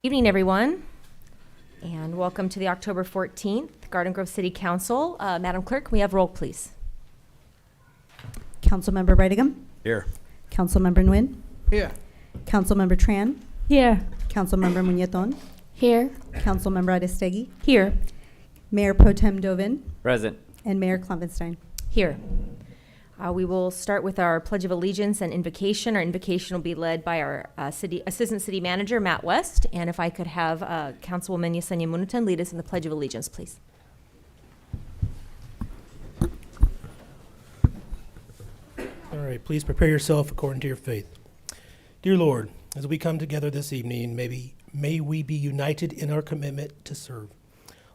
Evening, everyone, and welcome to the October 14th Garden Grove City Council. Madam Clerk, can we have roll, please? Councilmember Brightingham. Here. Councilmember Nguyen. Here. Councilmember Tran. Here. Councilmember Muñetón. Here. Councilmember Aristegui. Here. Mayor Pro Tem Dovin. Present. And Mayor Klopfenstein. Here. We will start with our Pledge of Allegiance and invocation. Our invocation will be led by our Assistant City Manager, Matt West. And if I could have Councilwoman Yesenia Munutan lead us in the Pledge of Allegiance, please. All right, please prepare yourself according to your faith. Dear Lord, as we come together this evening, may we be united in our commitment to serve.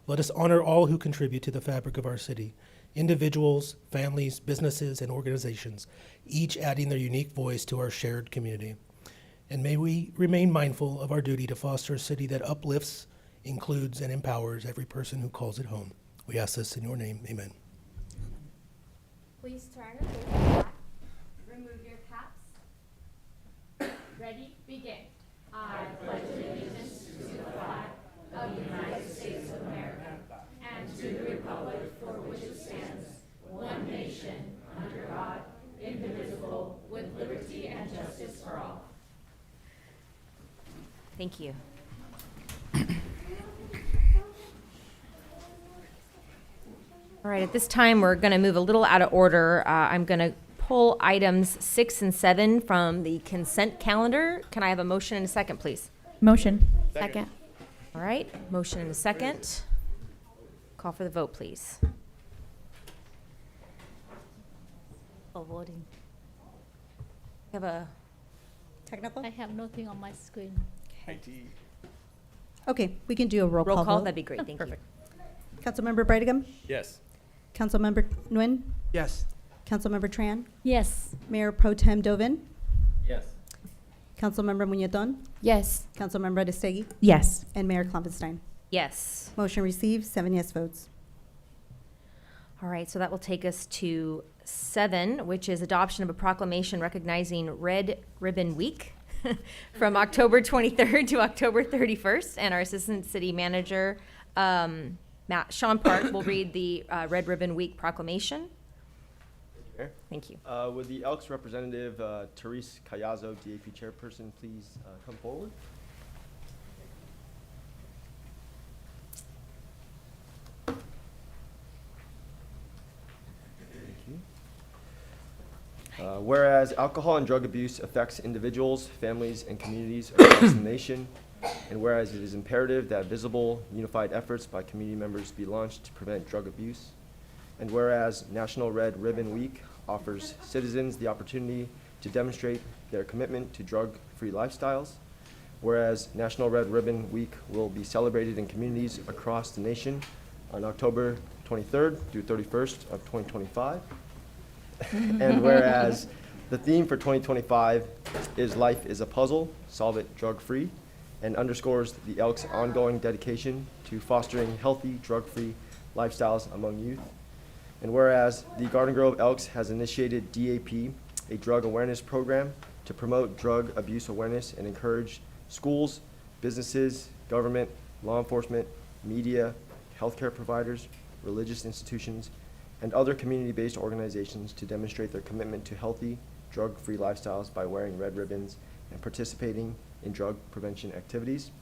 Let us honor all who contribute to the fabric of our city, individuals, families, businesses, and organizations, each adding their unique voice to our shared community. And may we remain mindful of our duty to foster a city that uplifts, includes, and empowers every person who calls it home. We ask this in your name, amen. Please turn and face the back. Remove your caps. Ready? Begin. I pledge allegiance to the flag of the United States of America and to the republic for which it stands, one nation, under God, indivisible, with liberty and justice for all. Thank you. All right, at this time, we're going to move a little out of order. I'm going to pull items 6 and 7 from the consent calendar. Can I have a motion and a second, please? Motion. Second. All right, motion and a second. Call for the vote, please. Oh, voting. Have a Technical? I have nothing on my screen. Okay, we can do a roll roll call call. vote. That'd be great. Thank you. Councilmember Brightingham. Yes. Councilmember Nguyen. Yes. Councilmember Tran. Yes. Mayor Pro Tem Dovin. Yes. Councilmember Muñetón. Yes. Councilmember Aristegui. Yes. And Mayor Klopfenstein. Yes. Motion received, 7 yes votes. All right, so that will take us to 7, which is adoption of a proclamation recognizing Red Ribbon Week from October 23rd to October 31st. And our Assistant City Manager, Sean Park, will read the Red Ribbon Week proclamation. Thank you. Would the Elks representative, Therese Cayazo, DAP chairperson, please come forward? Thank you. Whereas alcohol and drug abuse affects individuals, families, and communities across the nation, and whereas it is imperative that visible, unified efforts by community members be launched to prevent drug abuse, and whereas National Red Ribbon Week offers citizens the opportunity to demonstrate their commitment to drug-free lifestyles, whereas National Red Ribbon Week will be celebrated in communities across the nation on October 23rd through 31st of 2025, and whereas the theme for 2025 is Life is a Puzzle, Solve It Drug-Free, and underscores the Elks' ongoing dedication to fostering healthy, drug-free lifestyles among youth. And whereas the Garden Grove Elks has initiated DAP, a drug awareness program to promote drug abuse awareness and encourage schools, businesses, government, law enforcement, media, healthcare providers, religious institutions, and other community-based organizations to demonstrate their commitment to healthy, drug-free lifestyles by wearing red ribbons and participating in drug prevention activities.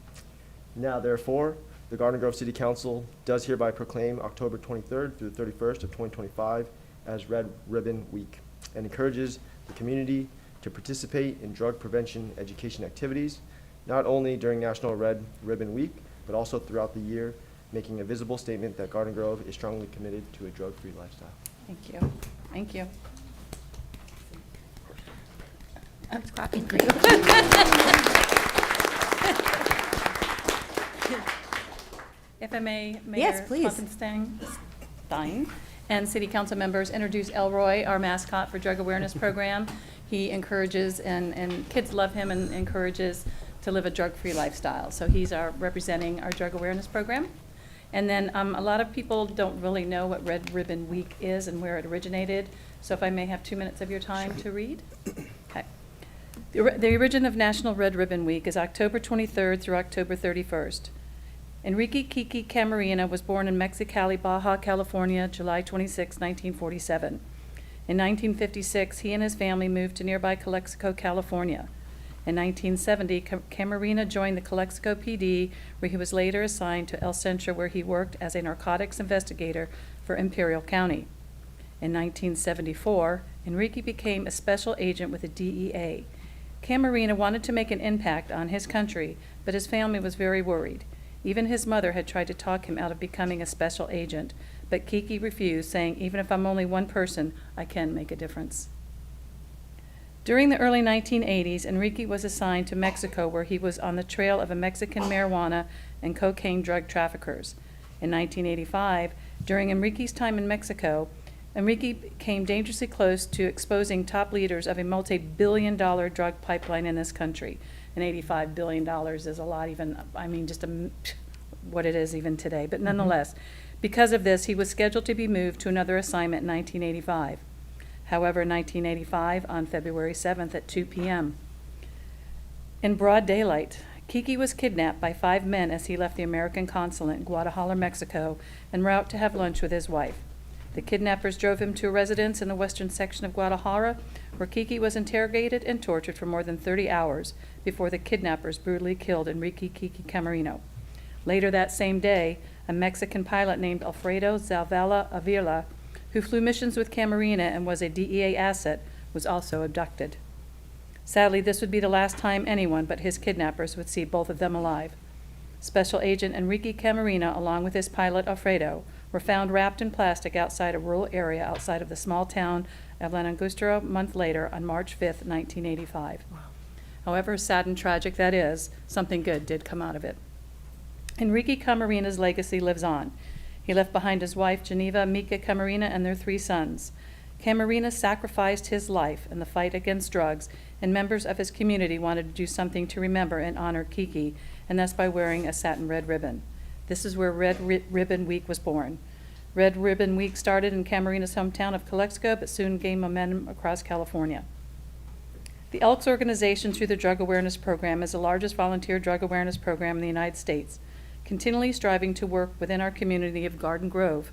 Now, therefore, the Garden Grove City Council does hereby proclaim October 23rd through the 31st of 2025 as Red Ribbon Week and encourages the community to participate in drug prevention education activities, not only during National Red Ribbon Week, but also throughout the year, making a visible statement that Garden Grove is strongly committed to a drug-free lifestyle. Thank you. Thank you. I'm clapping for you. If I may, Yes, Mayor please. Klopfenstein and City Council members, introduce Elroy, our mascot for Drug Awareness Program. He encourages, and kids love him, and encourages to live a drug-free lifestyle. So he's representing our Drug Awareness Program. And then a lot of people don't really know what Red Ribbon Week is and where it originated. So if I may have 2 minutes of your time to read. Okay. The origin of National Red Ribbon Week is October 23rd through October 31st. Enrique Kiki Camarena was born in Mexicali, Baja California, July 26, 1947. In 1956, he and his family moved to nearby Calexico, California. In 1970, Camarena joined the Calexico PD, where he was later assigned to El Centro, where he worked as a narcotics investigator for Imperial County. In 1974, Enrique became a special agent with the DEA. Camarena wanted to make an impact on his country, but his family was very worried. Even his mother had tried to talk him out of becoming a special agent, but Kiki refused, saying, "Even if I'm only one person, I can make a difference." During the early 1980s, Enrique was assigned to Mexico, where he was on the trail of a Mexican marijuana and cocaine drug traffickers. In 1985, during Enrique's time in Mexico, Enrique came dangerously close to exposing top leaders of a multi-billion-dollar drug pipeline in this country. And $85 billion is a lot, even, I mean, just what it is even today. But nonetheless, because of this, he was scheduled to be moved to another assignment in 1985. However, in 1985, on February 7th at 2 p.m., in broad daylight, Kiki was kidnapped by 5 men as he left the American consulate in Guadalajara, Mexico, en route to have lunch with his wife. The kidnappers drove him to a residence in the western section of Guadalajara, where Kiki was interrogated and tortured for more than 30 hours before the kidnappers brutally killed Enrique Kiki Camarena. Later that same day, a Mexican pilot named Alfredo Zavala Avila, who flew missions with Camarena and was a DEA asset, was also abducted. Sadly, this would be the last time anyone but his kidnappers would see both of them alive. Special Agent Enrique Camarena, along with his pilot Alfredo, were found wrapped in plastic outside a rural area outside of the small town of Lanangustero a month later on March 5th, 1985. Wow. However sad and tragic that is, something good did come out of it. Enrique Camarena's legacy lives on. He left behind his wife, Geneva Mika Camarena, and their 3 sons. Camarena sacrificed his life in the fight against drugs, and members of his community wanted to do something to remember and honor Kiki, and that's by wearing a satin red ribbon. This is where Red Ribbon Week was born. Red Ribbon Week started in Camarena's hometown of Calexico, but soon gained momentum across California. The Elks organization, through the Drug Awareness Program, is the largest volunteer drug awareness program in the United States, continually striving to work within our community of Garden Grove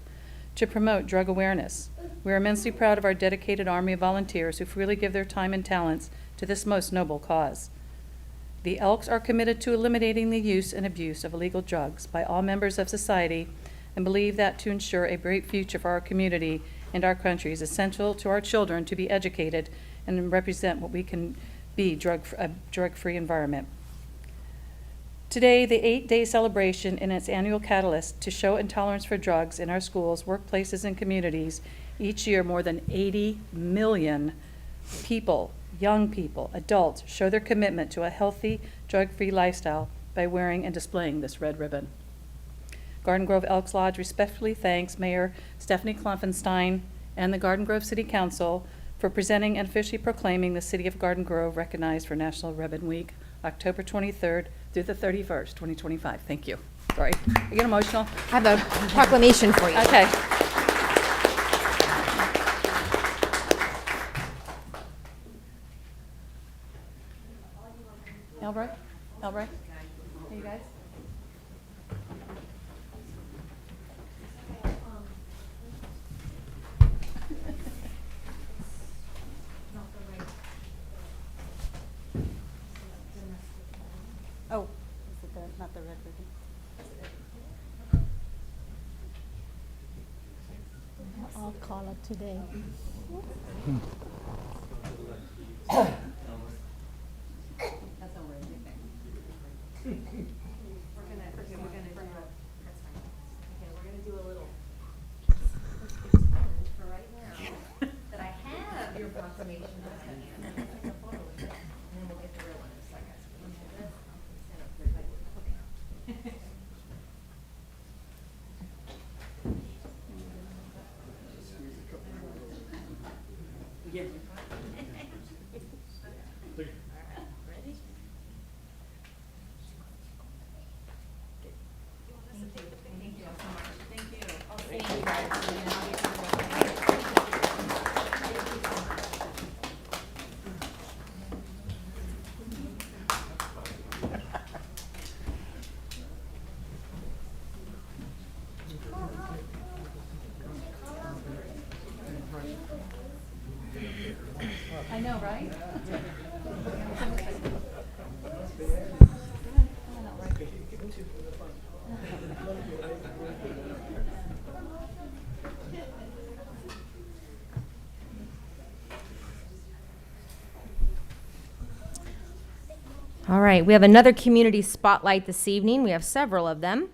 to promote drug awareness. We are immensely proud of our dedicated army of volunteers who freely give their time and talents to this most noble cause. The Elks are committed to eliminating the use and abuse of illegal drugs by all members of society, and believe that to ensure a bright future for our community and our country is essential to our children to be educated and represent what we can be, a drug-free environment. Today, the 8-day celebration in its annual catalyst to show intolerance for drugs in our schools, workplaces, and communities. Each year, more than 80 million people, young people, adults, show their commitment to a healthy, drug-free lifestyle by wearing and displaying this red ribbon. Garden Grove Elks Lodge respectfully thanks Mayor Stephanie Klopfenstein and the Garden Grove City Council for presenting and officially proclaiming the City of Garden Grove recognized for National Ribbon Week, October 23rd through the 31st, 2025. Thank you. Sorry, I get emotional. I have a proclamation for you. Okay. Elroy? Hey, you guys? Oh, is it not the red ribbon? I'll call it today. That I have your proclamation in my hand. And then we'll get the real one in a second. know, right? All right, we have another community spotlight this evening. We have several of them.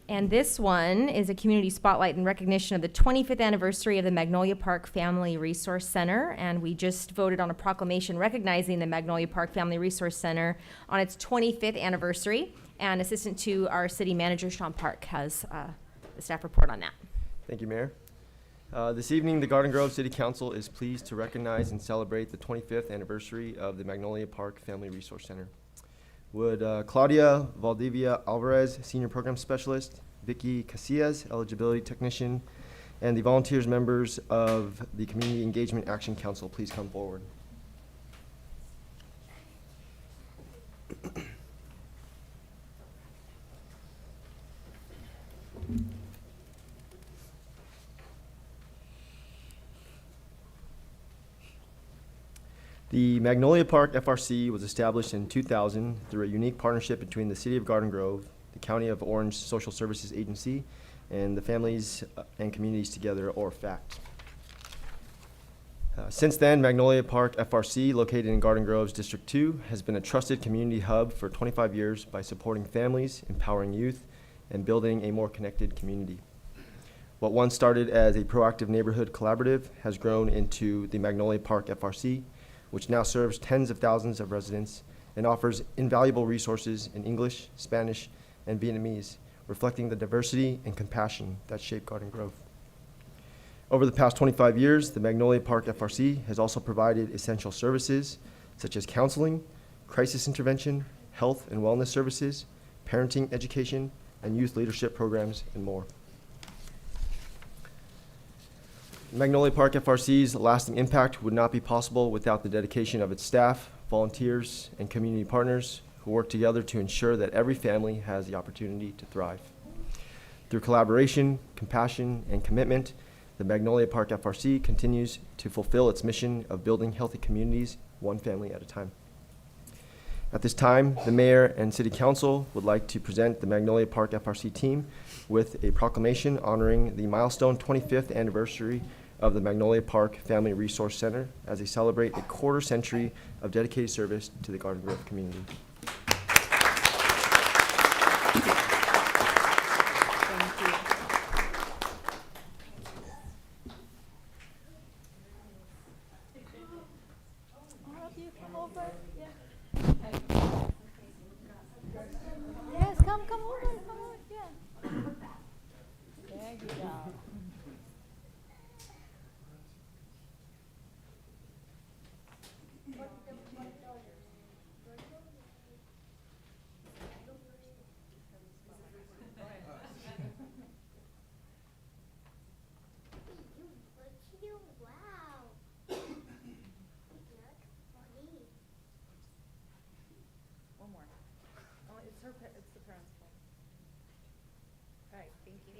And this one is a community spotlight in recognition of the 25th anniversary of the Magnolia Park Family Resource Center. And we just voted on a proclamation recognizing the Magnolia Park Family Resource Center on its 25th anniversary. And Assistant to our City Manager, Sean Park, has the staff report on that. Thank you, Mayor. This evening, the Garden Grove City Council is pleased to recognize and celebrate the 25th anniversary of the Magnolia Park Family Resource Center. Would Claudia Valdivia Alvarez, Senior Program Specialist, Vicky Casillas, Eligibility Technician, and the volunteers members of the Community Engagement Action Council please come forward? The Magnolia Park FRC was established in 2000 through a unique partnership between the City of Garden Grove, the County of Orange Social Services Agency, and the Families and Communities Together, or FACT. Since then, Magnolia Park FRC, located in Garden Grove's District 2, has been a trusted community hub for 25 years by supporting families, empowering youth, and building a more connected community. What once started as a proactive neighborhood collaborative has grown into the Magnolia Park FRC, which now serves tens of thousands of residents and offers invaluable resources in English, Spanish, and Vietnamese, reflecting the diversity and compassion that shape Garden Grove. Over the past 25 years, the Magnolia Park FRC has also provided essential services such as counseling, crisis intervention, health and wellness services, parenting education, and youth leadership programs, and more. Magnolia Park FRC's lasting impact would not be possible without the dedication of its staff, volunteers, and community partners who work together to ensure that every family has the opportunity to thrive. Through collaboration, compassion, and commitment, the Magnolia Park FRC continues to fulfill its mission of building healthy communities, one family at a time. At this time, the Mayor and City Council would like to present the Magnolia Park FRC team with a proclamation honoring the milestone 25th anniversary of the Magnolia Park Family Resource Center as they celebrate a quarter century of dedicated service to the Garden Grove community. All of you come over. Yes, come over, yeah. There you go. Wow. One more. Oh, it's the principal. All right, thank you.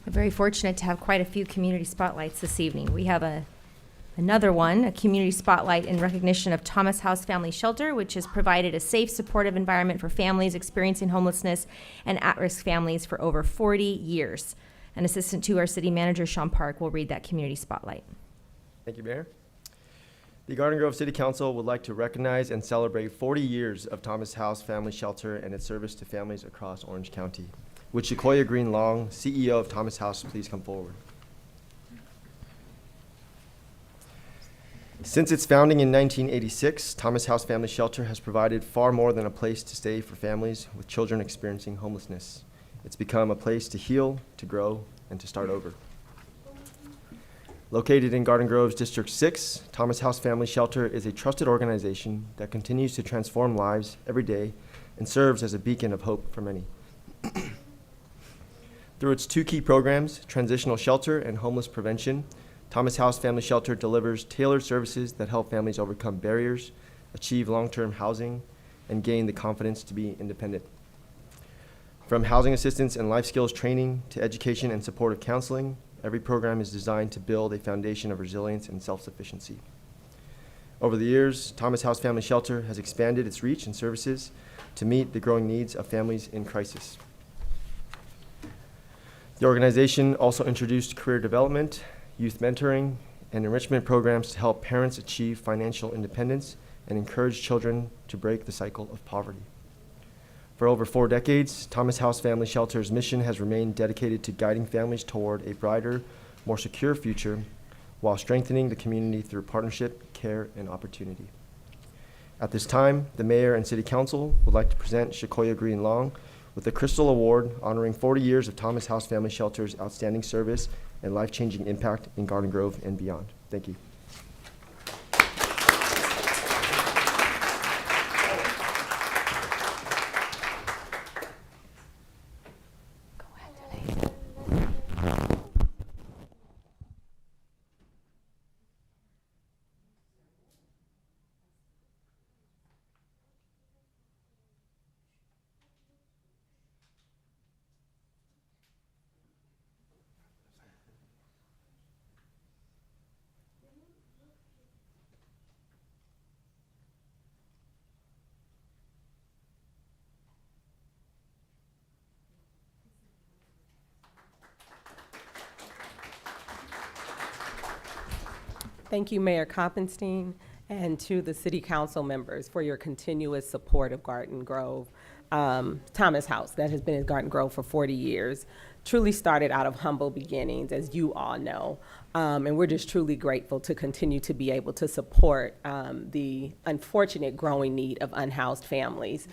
We're very fortunate to have quite a few community spotlights this evening. We have another one, a community spotlight in recognition of Thomas House Family Shelter, which has provided a safe, supportive environment for families experiencing homelessness and at-risk families for over 40 years. An assistant to our city manager, Sean Park, will read that community spotlight. Thank you, Mayor. The Garden Grove City Council would like to recognize and celebrate 40 years of Thomas House Family Shelter and its service to families across Orange County. Would Sequoia Green Long, CEO of Thomas House, please come forward? Since its founding in 1986, Thomas House Family Shelter has provided far more than a place to stay for families with children experiencing homelessness. It's become a place to heal, to grow, and to start over. Located in Garden Grove's District 6, Thomas House Family Shelter is a trusted organization that continues to transform lives every day and serves as a beacon of hope for many. Through its two key programs, Transitional Shelter and Homeless Prevention, Thomas House Family Shelter delivers tailored services that help families overcome barriers, achieve long-term housing, and gain the confidence to be independent. From housing assistance and life skills training to education and supportive counseling, every program is designed to build a foundation of resilience and self-sufficiency. Over the years, Thomas House Family Shelter has expanded its reach and services to meet the growing needs of families in crisis. The organization also introduced career development, youth mentoring, and enrichment programs to help parents achieve financial independence and encourage children to break the cycle of poverty. For over 4 decades, Thomas House Family Shelter's mission has remained dedicated to guiding families toward a brighter, more secure future while strengthening the community through partnership, care, and opportunity. At this time, the Mayor and City Council would like to present Shakoya Green Long with the Crystal Award honoring 40 years of Thomas House Family Shelter's outstanding service and life-changing impact in Garden Grove and beyond. Thank you. Thank you, Mayor Koppenstein, and to the city council members for your continuous support of Garden Grove. Thomas House, that has been in Garden Grove for 40 years, truly started out of humble beginnings, as you all know. And we're just truly grateful to continue to be able to support the unfortunate growing need of unhoused families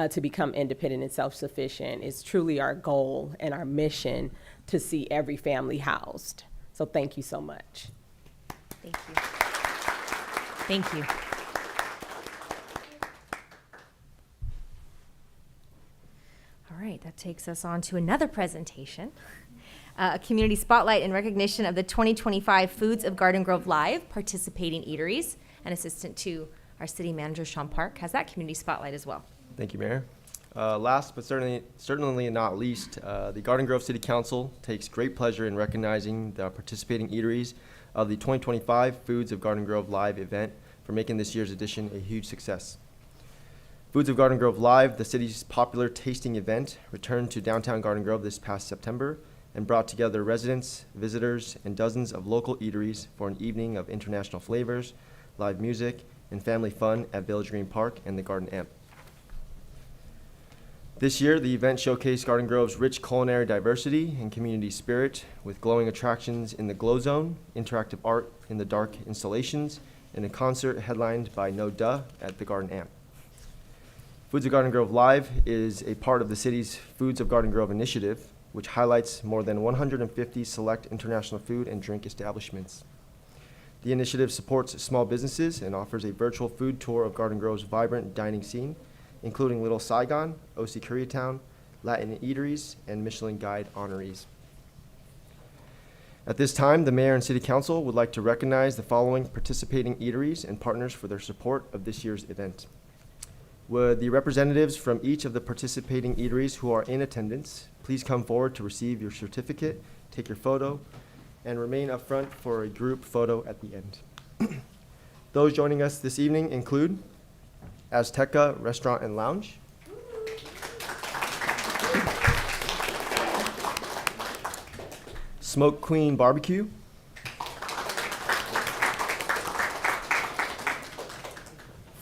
to become independent and self-sufficient. It's truly our goal and our mission to see every family housed. So thank you so much. Thank you. Thank you. All right, that takes us on to another presentation. A community spotlight in recognition of the 2025 Foods of Garden Grove Live participating eateries. And assistant to our city manager, Sean Park, has that community spotlight as well. Thank you, Mayor. Last but certainly not least, the Garden Grove City Council takes great pleasure in recognizing the participating eateries of the 2025 Foods of Garden Grove Live event for making this year's edition a huge success. Foods of Garden Grove Live, the city's popular tasting event, returned to downtown Garden Grove this past September and brought together residents, visitors, and dozens of local eateries for an evening of international flavors, live music, and family fun at Village Green Park and the Garden Amp. This year, the event showcased Garden Grove's rich culinary diversity and community spirit with glowing attractions in the Glow Zone, interactive art in the dark installations, and a concert headlined by No Duh at the Garden Amp. Foods of Garden Grove Live is a part of the city's Foods of Garden Grove initiative, which highlights more than 150 select international food and drink establishments. The initiative supports small businesses and offers a virtual food tour of Garden Grove's vibrant dining scene, including Little Saigon, O.C. Koreatown, Latin Eateries, and Michelin Guide honorees. At this time, the Mayor and City Council would like to recognize the following participating eateries and partners for their support of this year's event. Would the representatives from each of the participating eateries who are in attendance please come forward to receive your certificate, take your photo, and remain up front for a group photo at the end. Those joining us this evening include Azteca Restaurant and Lounge, Smoke Queen Barbecue,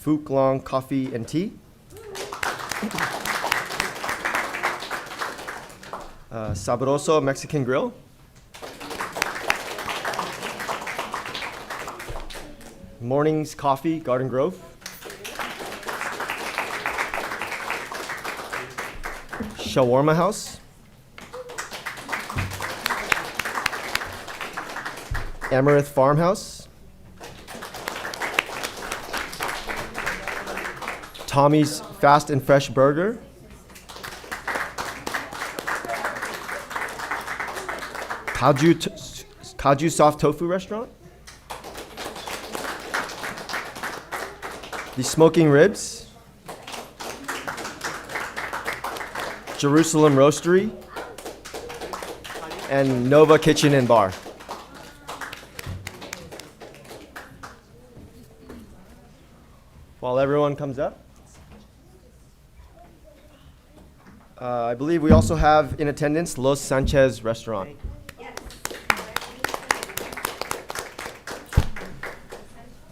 Phuc Long Coffee and Tea, Sabroso Mexican Grill, Mornings Coffee Garden Grove, Shawarma House, Amaranth Farmhouse, Tommy's Fast and Fresh Burger, Kaju Soft Tofu Restaurant, The Smoking Ribs, Jerusalem Roastery, and Nova Kitchen and Bar. While everyone comes up, I believe we also have in attendance Los Sanchez Restaurant.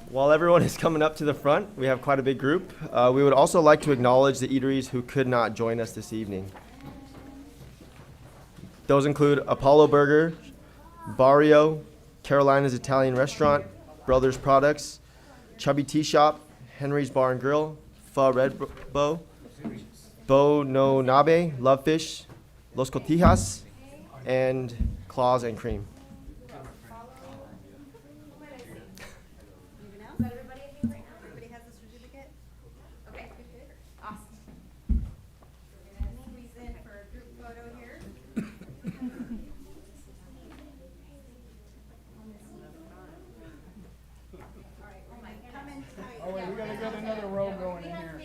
While everyone is coming up to the front, we have quite a big group. We would also like to acknowledge the eateries who could not join us this evening. Those include Apollo Burger, Barrio, Carolina's Italian Restaurant, Brothers Products, Chubby Tea Shop, Henry's Bar and Grill, Pho Red Bow, Bo No Nabe, Love Fish, Los Cotijas, and Claws and Cream. Everybody has a certificate? Okay, awesome. Squeeze in for a group photo here. Come in tight. Oh, wait, we gotta get another row going in here.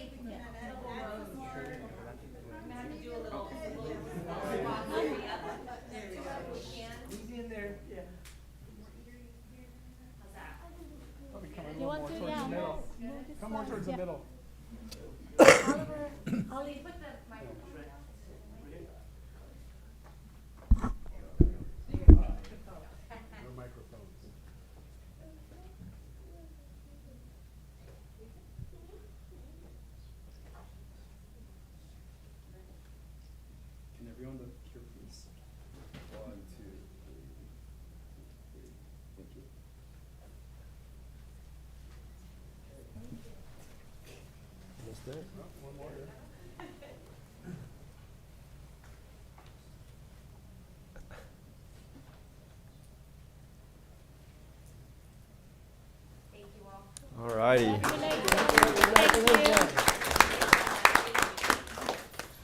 Probably come a little more towards the middle. Come more towards the middle. Can everyone look here, please? 1, 2, 3. Thank you. All righty.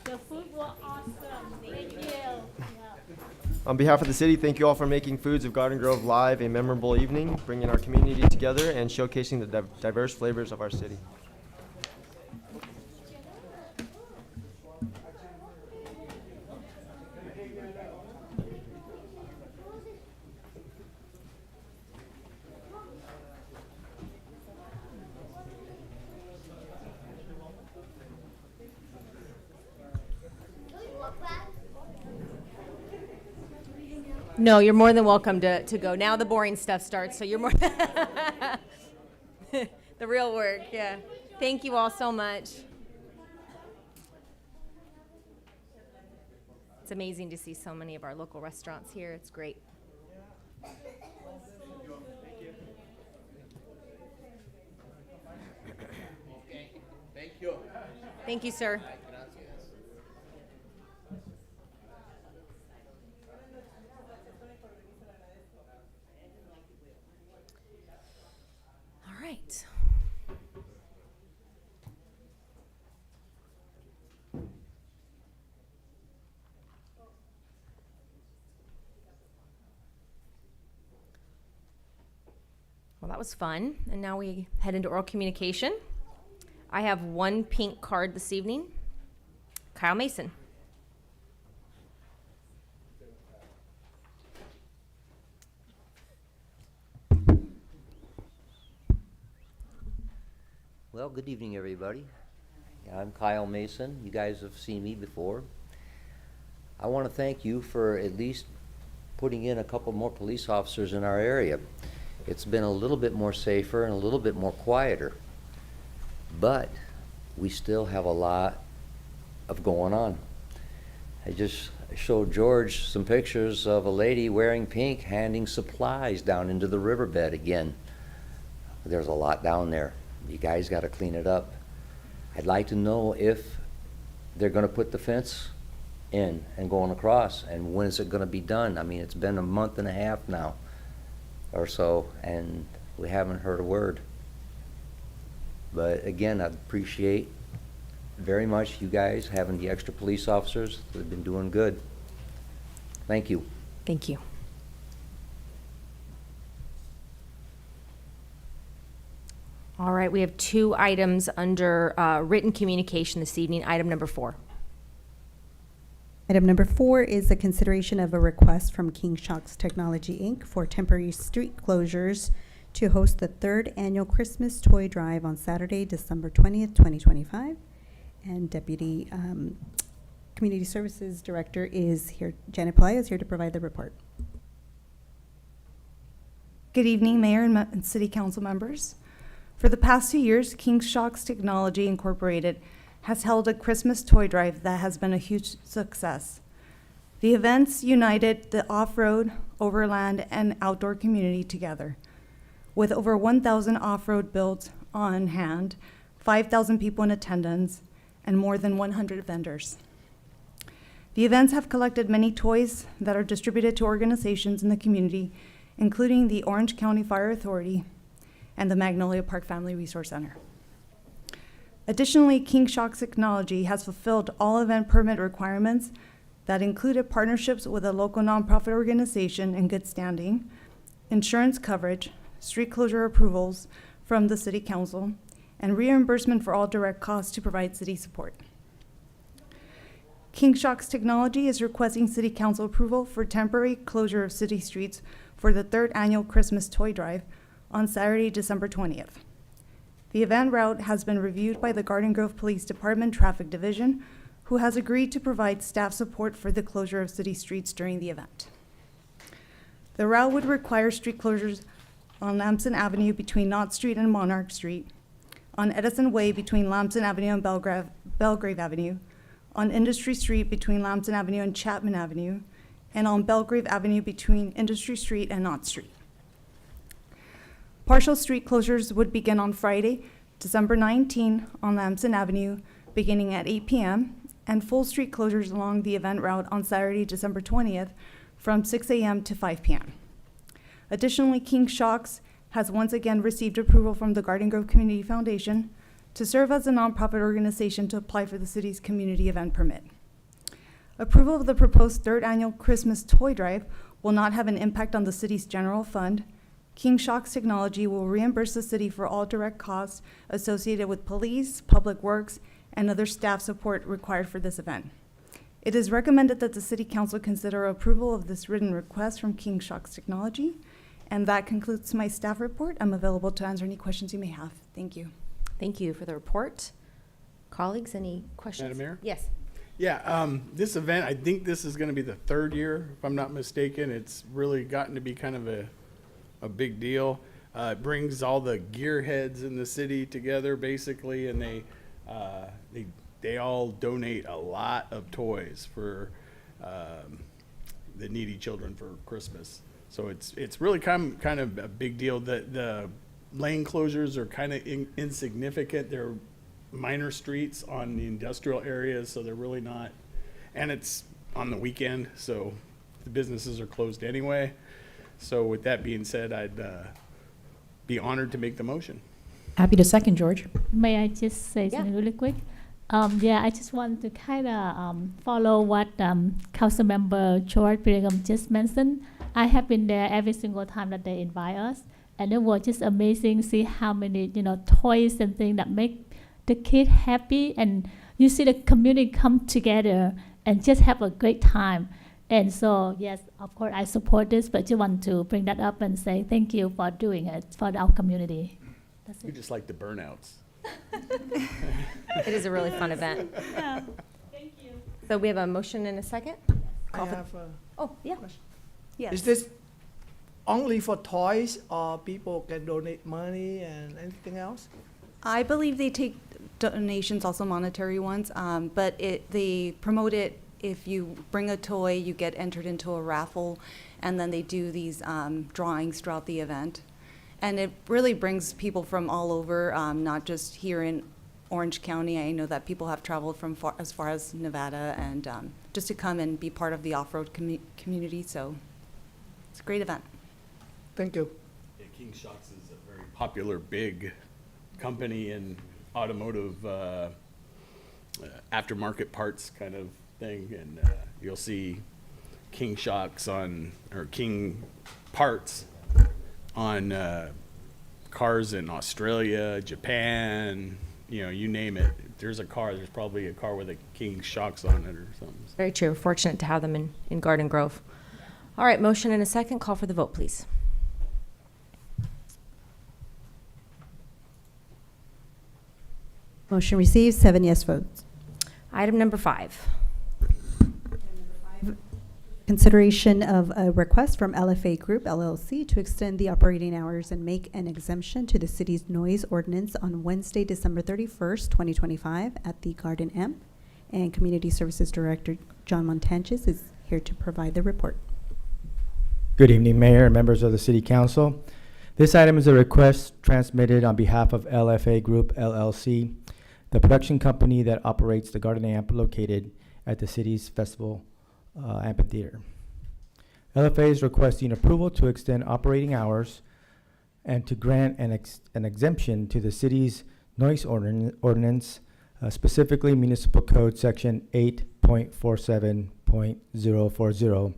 The food was awesome. Thank you. Yeah. On behalf of the city, thank you all for making Foods of Garden Grove Live a memorable evening, bringing our community together and showcasing the diverse flavors of our city. No, you're more than welcome to go. Now the boring stuff starts, so you're more the real work, yeah. Thank you all so much. It's amazing to see so many of our local restaurants here. It's great. Thank you. Thank you, sir. All right. Well, that was fun. And now we head into oral communication. I have one pink card this evening. Kyle Mason. Well, good evening, everybody. I'm Kyle Mason. You guys have seen me before. I want to thank you for at least putting in a couple more police officers in our area. It's been a little bit more safer and a little bit more quieter. But we still have a lot of going on. I just showed George some pictures of a lady wearing pink handing supplies down into the riverbed again. There's a lot down there. You guys got to clean it up. I'd like to know if they're going to put the fence in and going across, and when is it going to be done? I mean, it's been a month and a half now. or so, and we haven't heard a word. But again, I appreciate very much you guys having the extra police officers. They've been doing good. Thank you. Thank you. All right, we have 2 items under written communication this evening. Item number 4. Item number 4 is the consideration of a request from King Shocks Technology, Inc. for temporary street closures to host the 3rd annual Christmas Toy Drive on Saturday, December 20th, 2025. And Deputy Community Services Director is here, Janet Pelayo is here to provide the report. Good evening, Mayor and City Council members. For the past 2 years, King Shocks Technology Incorporated has held a Christmas toy drive that has been a huge success. The events united the off-road, overland, and outdoor community together. With over 1,000 off-road builds on hand, 5,000 people in attendance, and more than 100 vendors. The events have collected many toys that are distributed to organizations in the community, including the Orange County Fire Authority and the Magnolia Park Family Resource Center. Additionally, King Shocks Technology has fulfilled all event permit requirements that included partnerships with a local nonprofit organization in good standing, insurance coverage, street closure approvals from the City Council, and reimbursement for all direct costs to provide city support. King Shocks Technology is requesting City Council approval for temporary closure of city streets for the 3rd annual Christmas Toy Drive on Saturday, December 20th. The event route has been reviewed by the Garden Grove Police Department Traffic Division, who has agreed to provide staff support for the closure of city streets during the event. The route would require street closures on Lamson Avenue between Knott Street and Monarch Street, on Edison Way between Lamson Avenue and Belgrave Avenue, on Industry Street between Lamson Avenue and Chapman Avenue, and on Belgrave Avenue between Industry Street and Knott Street. Partial street closures would begin on Friday, December 19 on Lamson Avenue, beginning at 8 p.m., and full street closures along the event route on Saturday, December 20th, from 6 a.m. to 5 p.m. Additionally, King Shocks has once again received approval from the Garden Grove Community Foundation to serve as a nonprofit organization to apply for the city's community event permit. Approval of the proposed 3rd annual Christmas Toy Drive will not have an impact on the city's general fund. King Shocks Technology will reimburse the city for all direct costs associated with police, public works, and other staff support required for this event. It is recommended that the City Council consider approval of this written request from King Shocks Technology. And that concludes my staff report. I'm available to answer any questions you may have. Thank you. Thank you for the report. Colleagues, any questions? Madam Mayor? Yes. Yeah, this event, I think this is gonna be the 3rd year, if I'm not mistaken. It's really gotten to be kind of a big deal. It brings all the gearheads in the city together, basically, and they all donate a lot of toys for the needy children for Christmas. So it's really kind of a big deal. The lane closures are kind of insignificant. They're minor streets on the industrial areas, so they're really not. And it's on the weekend, so the businesses are closed anyway. So with that being said, I'd be honored to make the motion. Happy to second, George. May I just say something really quick? I just want to kind of follow what Councilmember George Brigham just mentioned. I have been there every single time that they invite us, and it was just amazing to see how many toys and things that make the kids happy, and you see the community come together and just have a great time. And so, yes, of course, I support this, but just want to bring that up and say thank you for doing it for our community. That's We it. just like the burnouts. It is a really fun event. Yeah. Thank you. So we have a motion and a second? I have a Oh, yeah. Yes. Is this only for toys, or people can donate money and anything else? I believe they take donations, also monetary ones, but they promote it. If you bring a toy, you get entered into a raffle, and then they do these drawings throughout the event. And it really brings people from all over, not just here in Orange County. I know that people have traveled from as far as Nevada, and just to come and be part of the off-road community, so it's a great event. Thank you. King Shocks is a very popular, big company in automotive aftermarket parts kind of thing, and you'll see King Shocks on, or King parts on cars in Australia, Japan, you name it. If there's a car, there's probably a car with a King Shocks on it or something. Very true. We're fortunate to have them in Garden Grove. All right, motion and a second. Call for the vote, please. Motion receives, 7 yes votes. Item number 5. Consideration of a request from LFA Group LLC to extend the operating hours and make an exemption to the city's noise ordinance on Wednesday, December 31st, 2025 at the Garden Amp. And Community Services Director John Montanches is here to provide the report. Good evening, Mayor and members of the City Council. This item is a request transmitted on behalf of LFA Group LLC, the production company that operates the Garden Amp located at the city's festival amphitheater. LFA is requesting approval to extend operating hours and to grant an exemption to the city's noise ordinance, specifically Municipal Code Section 8.47.040,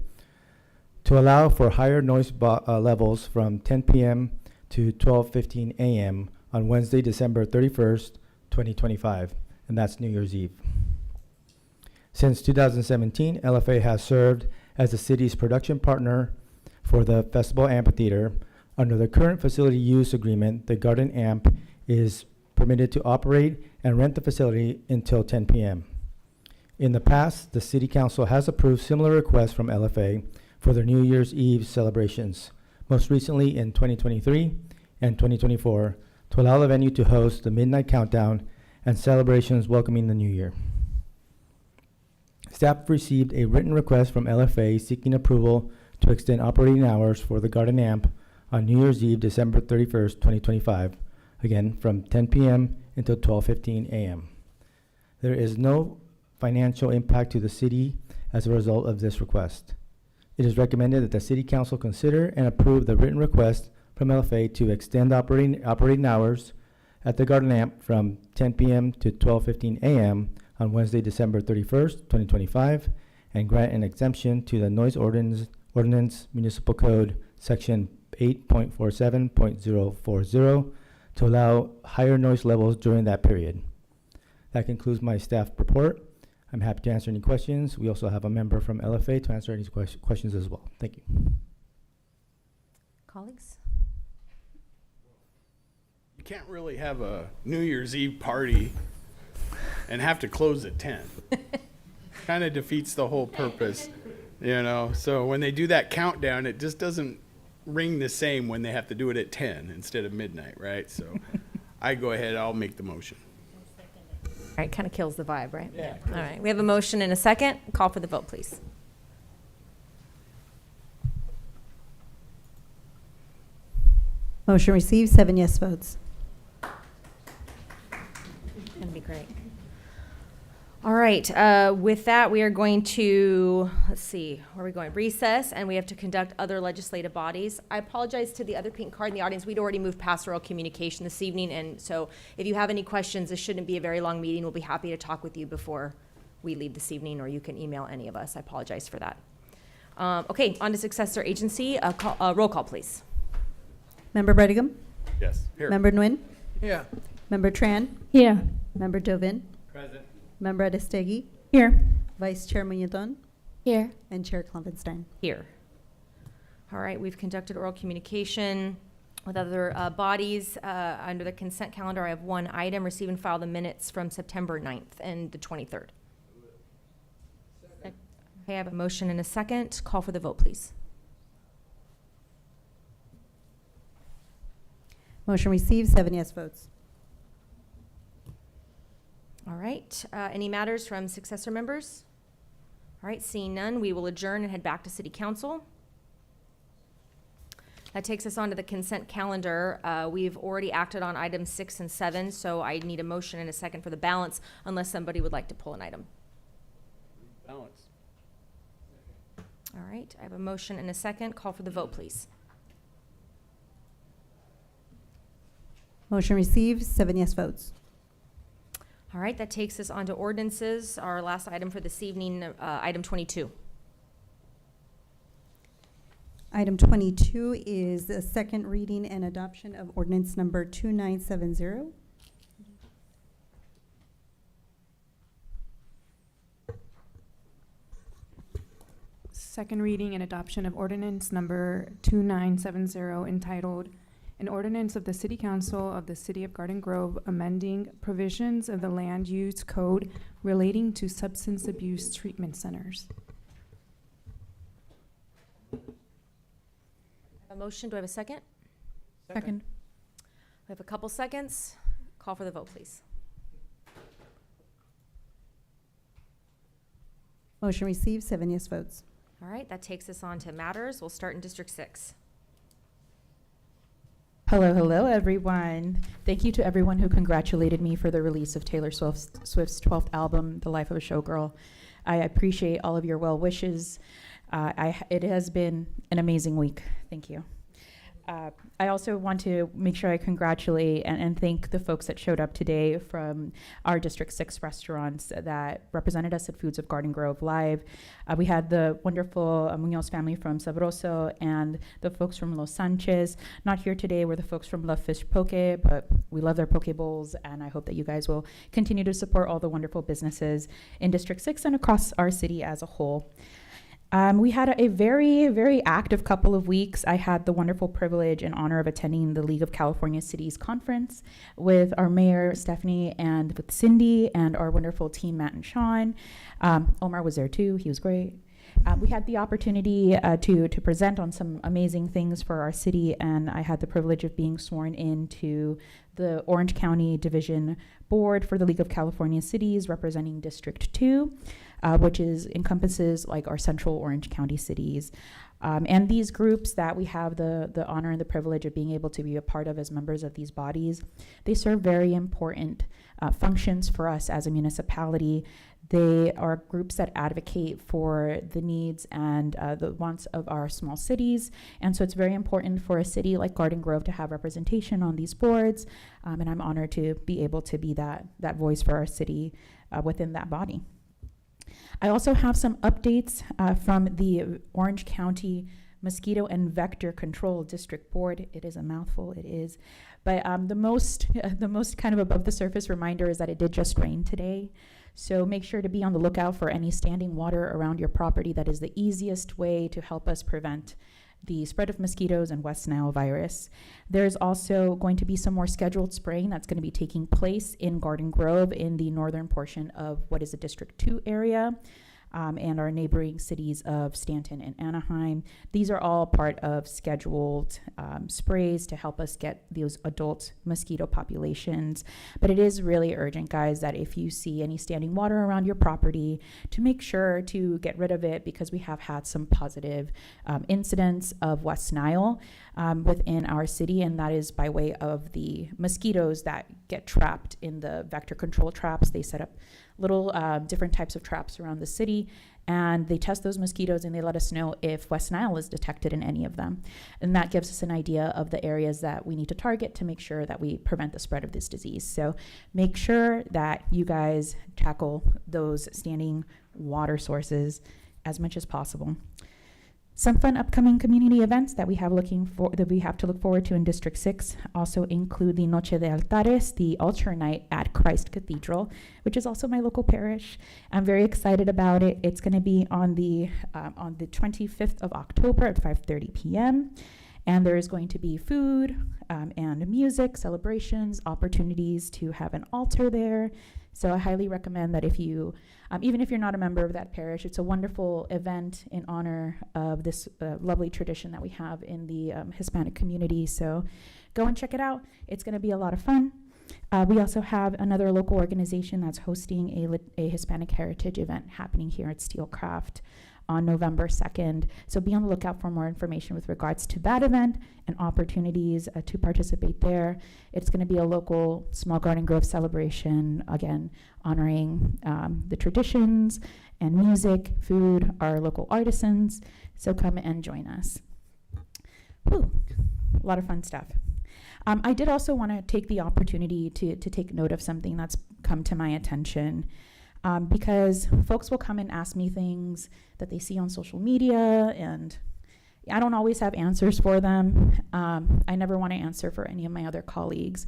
to allow for higher noise levels from 10 p.m. to 12:15 a.m. on Wednesday, December 31st, 2025, and that's New Year's Eve. Since 2017, LFA has served as the city's production partner for the Festival Amphitheater. Under the current facility use agreement, the Garden Amp is permitted to operate and rent the facility until 10 p.m. In the past, the City Council has approved similar requests from LFA for their New Year's Eve celebrations, most recently in 2023 and 2024, to allow the venue to host the Midnight Countdown and celebrations welcoming the New Year. Staff received a written request from LFA seeking approval to extend operating hours for the Garden Amp on New Year's Eve, December 31st, 2025, again from 10 p.m. until 12:15 a.m. There is no financial impact to the city as a result of this request. It is recommended that the City Council consider and approve the written request from LFA to extend operating hours at the Garden Amp from 10 p.m. to 12:15 a.m. on Wednesday, December 31st, 2025, and grant an exemption to the Noise Ordinance Municipal Code Section 8.47.040 to allow higher noise levels during that period. That concludes my staff report. I'm happy to answer any questions. We also have a member from LFA to answer any questions as well. Thank you. Colleagues? You can't really have a New Year's Eve party and have to close at 10. Kind of defeats the whole purpose, So when they do that countdown, it just doesn't ring the same when they have to do it at 10 instead of midnight, right? So I go ahead, I'll make the motion. All right, kind of kills the vibe, right? Yeah. All right, we have a motion and a second. Call for the vote, please. Motion receives, 7 yes votes. That'd be great. All right, with that, we are going to, let's see, where are we going? Recess, and we have to conduct other legislative bodies. I apologize to the other pink card in the audience. We'd already moved past oral communication this evening, and so if you have any questions, this shouldn't be a very long meeting. We'll be happy to talk with you before we leave this evening, or you can email any of us. I apologize for that. Okay, on to successor agency. Roll call, please. Member Bredigam? Yes. Here. Member Nguyen? Yeah. Member Tran? Yeah. Member Dovin? Present. Member Adestegui? Here. Vice Chair Muñetón? Here. And Chair Klopfenstein. Here. All right, we've conducted oral communication with other bodies. Under the consent calendar, I have one item, receive and file the minutes from September 9th and the 23rd. Okay, I have a motion and a second. Call for the vote, please. Motion receives, 7 yes votes. All right, any matters from successor members? All right, seeing none, we will adjourn and head back to City Council. That takes us on to the consent calendar. We've already acted on items 6 and 7, so I need a motion and a second for the balance, unless somebody would like to pull an item. Balance. All right, I have a motion and a second. Call for the vote, please. Motion receives, 7 yes votes. All right, that takes us on to ordinances. Our last item for this evening, item 22. Item 22 is the second reading and adoption of ordinance number 2970. Second reading and adoption of ordinance number 2970 entitled, "An Ordinance of the City Council of the City of Garden Grove amending provisions of the Land Use Code relating to substance abuse treatment centers." A motion, do I have a second? Second. We have a couple seconds. Call for the vote, please. Motion receives, 7 yes votes. All right, that takes us on to matters. We'll start in District 6. Hello, everyone. Thank you to everyone who congratulated me for the release of Taylor Swift's 12th album, The Life of a Showgirl. I appreciate all of your well wishes. It has been an amazing week. Thank you. I also want to make sure I congratulate and thank the folks that showed up today from our District 6 restaurants that represented us at Foods of Garden Grove Live. We had the wonderful Munoz family from Sabroso and the folks from Los Sanchez. Not here today were the folks from Love Fish Poke, but we love their poke bowls, and I hope that you guys will continue to support all the wonderful businesses in District 6 and across our city as a whole. We had a very, very active couple of weeks. I had the wonderful privilege and honor of attending the League of California Cities conference with our mayor, Stephanie, and with Cindy, and our wonderful team, Matt and Sean. Omar was there too. He was great. We had the opportunity to present on some amazing things for our city, and I had the privilege of being sworn into the Orange County Division Board for the League of California Cities, representing District 2, which encompasses like our central Orange County cities. And these groups that we have the honor and the privilege of being able to be a part of as members of these bodies, they serve very important functions for us as a municipality. They are groups that advocate for the needs and the wants of our small cities. And so it's very important for a city like Garden Grove to have representation on these boards. And I'm honored to be able to be that voice for our city within that body. I also have some updates from the Orange County Mosquito and Vector Control District Board. It is a mouthful, it is. But the most kind of above the surface reminder is that it did just rain today. So make sure to be on the lookout for any standing water around your property. That is the easiest way to help us prevent the spread of mosquitoes and West Nile virus. There's also going to be some more scheduled spraying that's going to be taking place in Garden Grove in the northern portion of what is the District 2 area. And our neighboring cities of Stanton and Anaheim. These are all part of scheduled sprays to help us get those adult mosquito populations. But it is really urgent, guys, that if you see any standing water around your property, to make sure to get rid of it, because we have had some positive incidents of West Nile within our city, and that is by way of the mosquitoes that get trapped in the vector control traps. They set up little different types of traps around the city, and they test those mosquitoes and they let us know if West Nile is detected in any of them. And that gives us an idea of the areas that we need to target to make sure that we prevent the spread of this disease. So make sure that you guys tackle those standing water sources as much as possible. Some fun upcoming community events that we have to look forward to in District 6 also include the Noche de Altares, the altar night at Christ Cathedral, which is also my local parish. I'm very excited about it. It's going to be on the 25th of October at 5:30 p.m. And there is going to be food and music, celebrations, opportunities to have an altar there. So I highly recommend that if you, even if you're not a member of that parish, it's a wonderful event in honor of this lovely tradition that we have in the Hispanic community. So go and check it out. It's going to be a lot of fun. We also have another local organization that's hosting a Hispanic heritage event happening here at Steelcraft on November 2nd. So be on the lookout for more information with regards to that event and opportunities to participate there. It's going to be a local small Garden Grove celebration, again, honoring the traditions and music, food, our local artisans. So come and join us. Whew, a lot of fun stuff. I did also want to take the opportunity to take note of something that's come to my attention, because folks will come and ask me things that they see on social media, and I don't always have answers for them. I never want to answer for any of my other colleagues,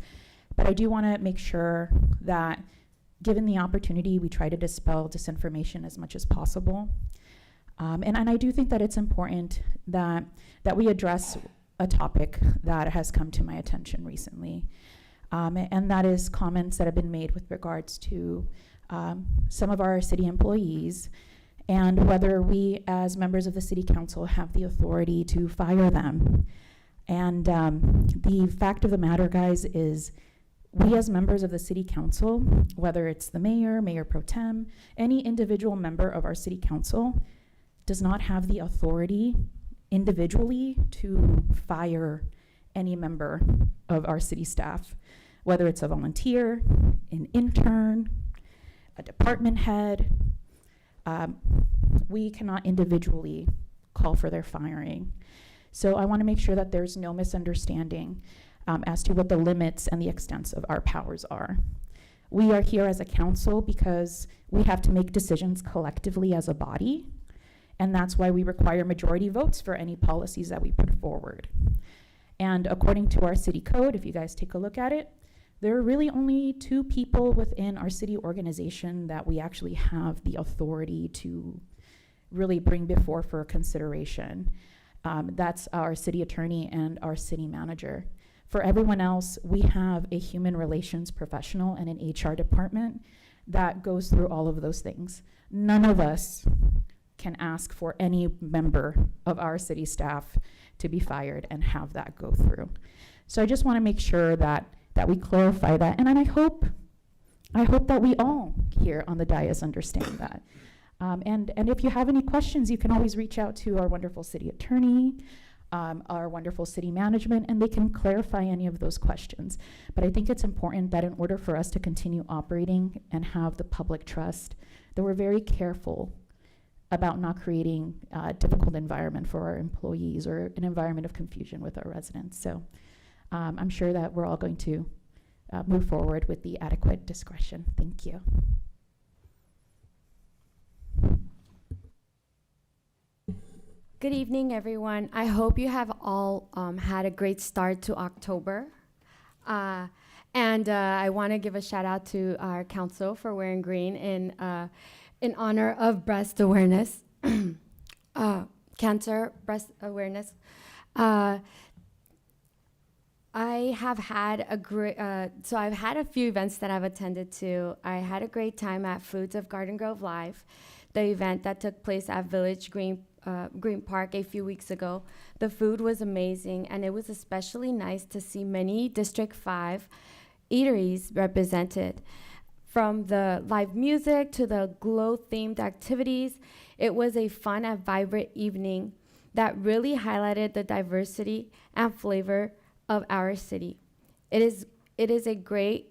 but I do want to make sure that given the opportunity, we try to dispel disinformation as much as possible. And I do think that it's important that we address a topic that has come to my attention recently. And that is comments that have been made with regards to some of our city employees and whether we as members of the city council have the authority to fire them. And the fact of the matter, guys, is we as members of the city council, whether it's the mayor, mayor pro tem, any individual member of our city council does not have the authority individually to fire any member of our city staff, whether it's a volunteer, an intern, a department head. We cannot individually call for their firing. So I want to make sure that there's no misunderstanding as to what the limits and the extents of our powers are. We are here as a council because we have to make decisions collectively as a body, and that's why we require majority votes for any policies that we put forward. And according to our city code, if you guys take a look at it, there are really only 2 people within our city organization that we actually have the authority to really bring before for consideration. That's our city attorney and our city manager. For everyone else, we have a human relations professional and an HR department that goes through all of those things. None of us can ask for any member of our city staff to be fired and have that go through. So I just want to make sure that we clarify that, and I hope that we all here on the dais understand that. And if you have any questions, you can always reach out to our wonderful city attorney, our wonderful city management, and they can clarify any of those questions. But I think it's important that in order for us to continue operating and have the public trust, that we're very careful about not creating a difficult environment for our employees or an environment of confusion with our residents. So I'm sure that we're all going to move forward with the adequate discretion. Thank you. Good evening, everyone. I hope you have all had a great start to October. And I want to give a shout out to our council for wearing green in honor of breast awareness, cancer breast awareness. I have had a great, so I've had a few events that I've attended to. I had a great time at Foods of Garden Grove Live, the event that took place at Village Green Park a few weeks ago. The food was amazing, and it was especially nice to see many District 5 eateries represented. From the live music to the glow-themed activities, it was a fun and vibrant evening that really highlighted the diversity and flavor of our city. It was a great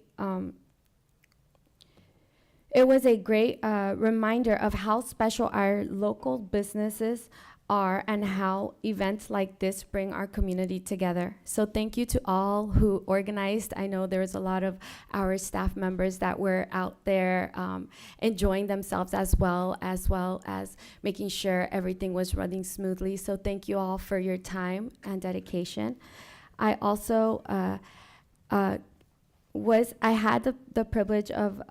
reminder of how special our local businesses are and how events like this bring our community together. So thank you to all who organized. I know there was a lot of our staff members that were out there enjoying themselves as well as making sure everything was running smoothly. So thank you all for your time and dedication. I also I had the privilege of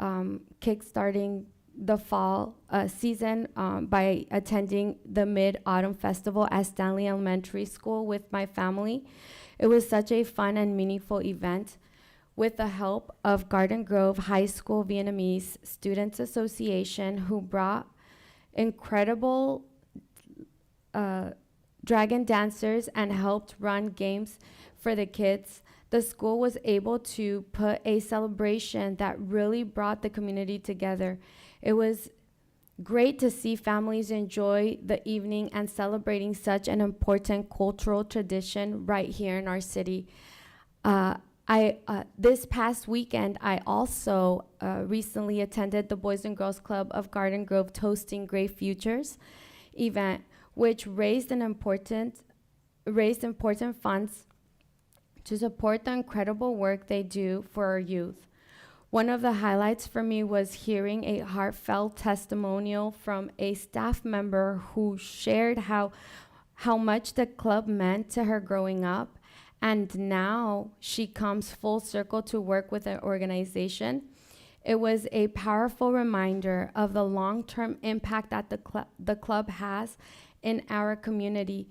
kickstarting the fall season by attending the Mid-Autumn Festival at Stanley Elementary School with my family. It was such a fun and meaningful event with the help of Garden Grove High School Vietnamese Students Association, who brought incredible dragon dancers and helped run games for the kids. The school was able to put a celebration that really brought the community together. It was great to see families enjoy the evening and celebrating such an important cultural tradition right here in our city. This past weekend, I also recently attended the Boys and Girls Club of Garden Grove Toasting Great Futures event, which raised important funds to support the incredible work they do for our youth. One of the highlights for me was hearing a heartfelt testimonial from a staff member who shared how much the club meant to her growing up, and now she comes full circle to work with an organization. It was a powerful reminder of the long-term impact that the club has in our community.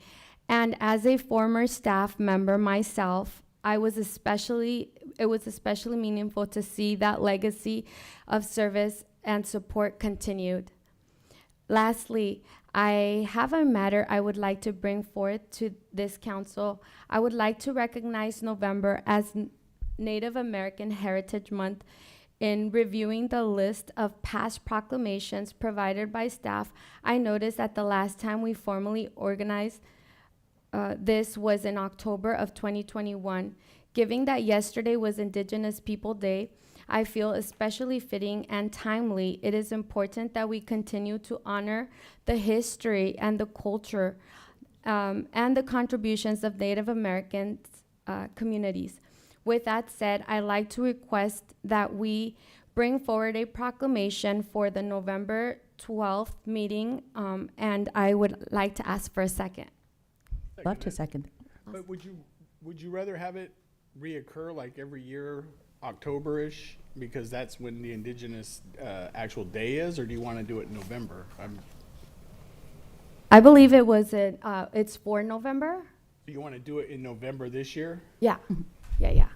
And as a former staff member myself, it was especially meaningful to see that legacy of service and support continued. Lastly, I have a matter I would like to bring forth to this council. I would like to recognize November as Native American Heritage Month. In reviewing the list of past proclamations provided by staff, I noticed that the last time we formally organized this was in October of 2021. Given that yesterday was Indigenous People Day, I feel especially fitting and timely. It is important that we continue to honor the history and the culture and the contributions of Native American communities. With that said, I'd like to request that we bring forward a proclamation for the November 12th meeting, and I would like to ask for a second. Love to second. But would you rather have it reoccur like every year, October-ish, because that's when the Indigenous actual day is, or do you want to do it in November? I believe it was it's for November? Do you want to do it in November this year? Yeah, yeah.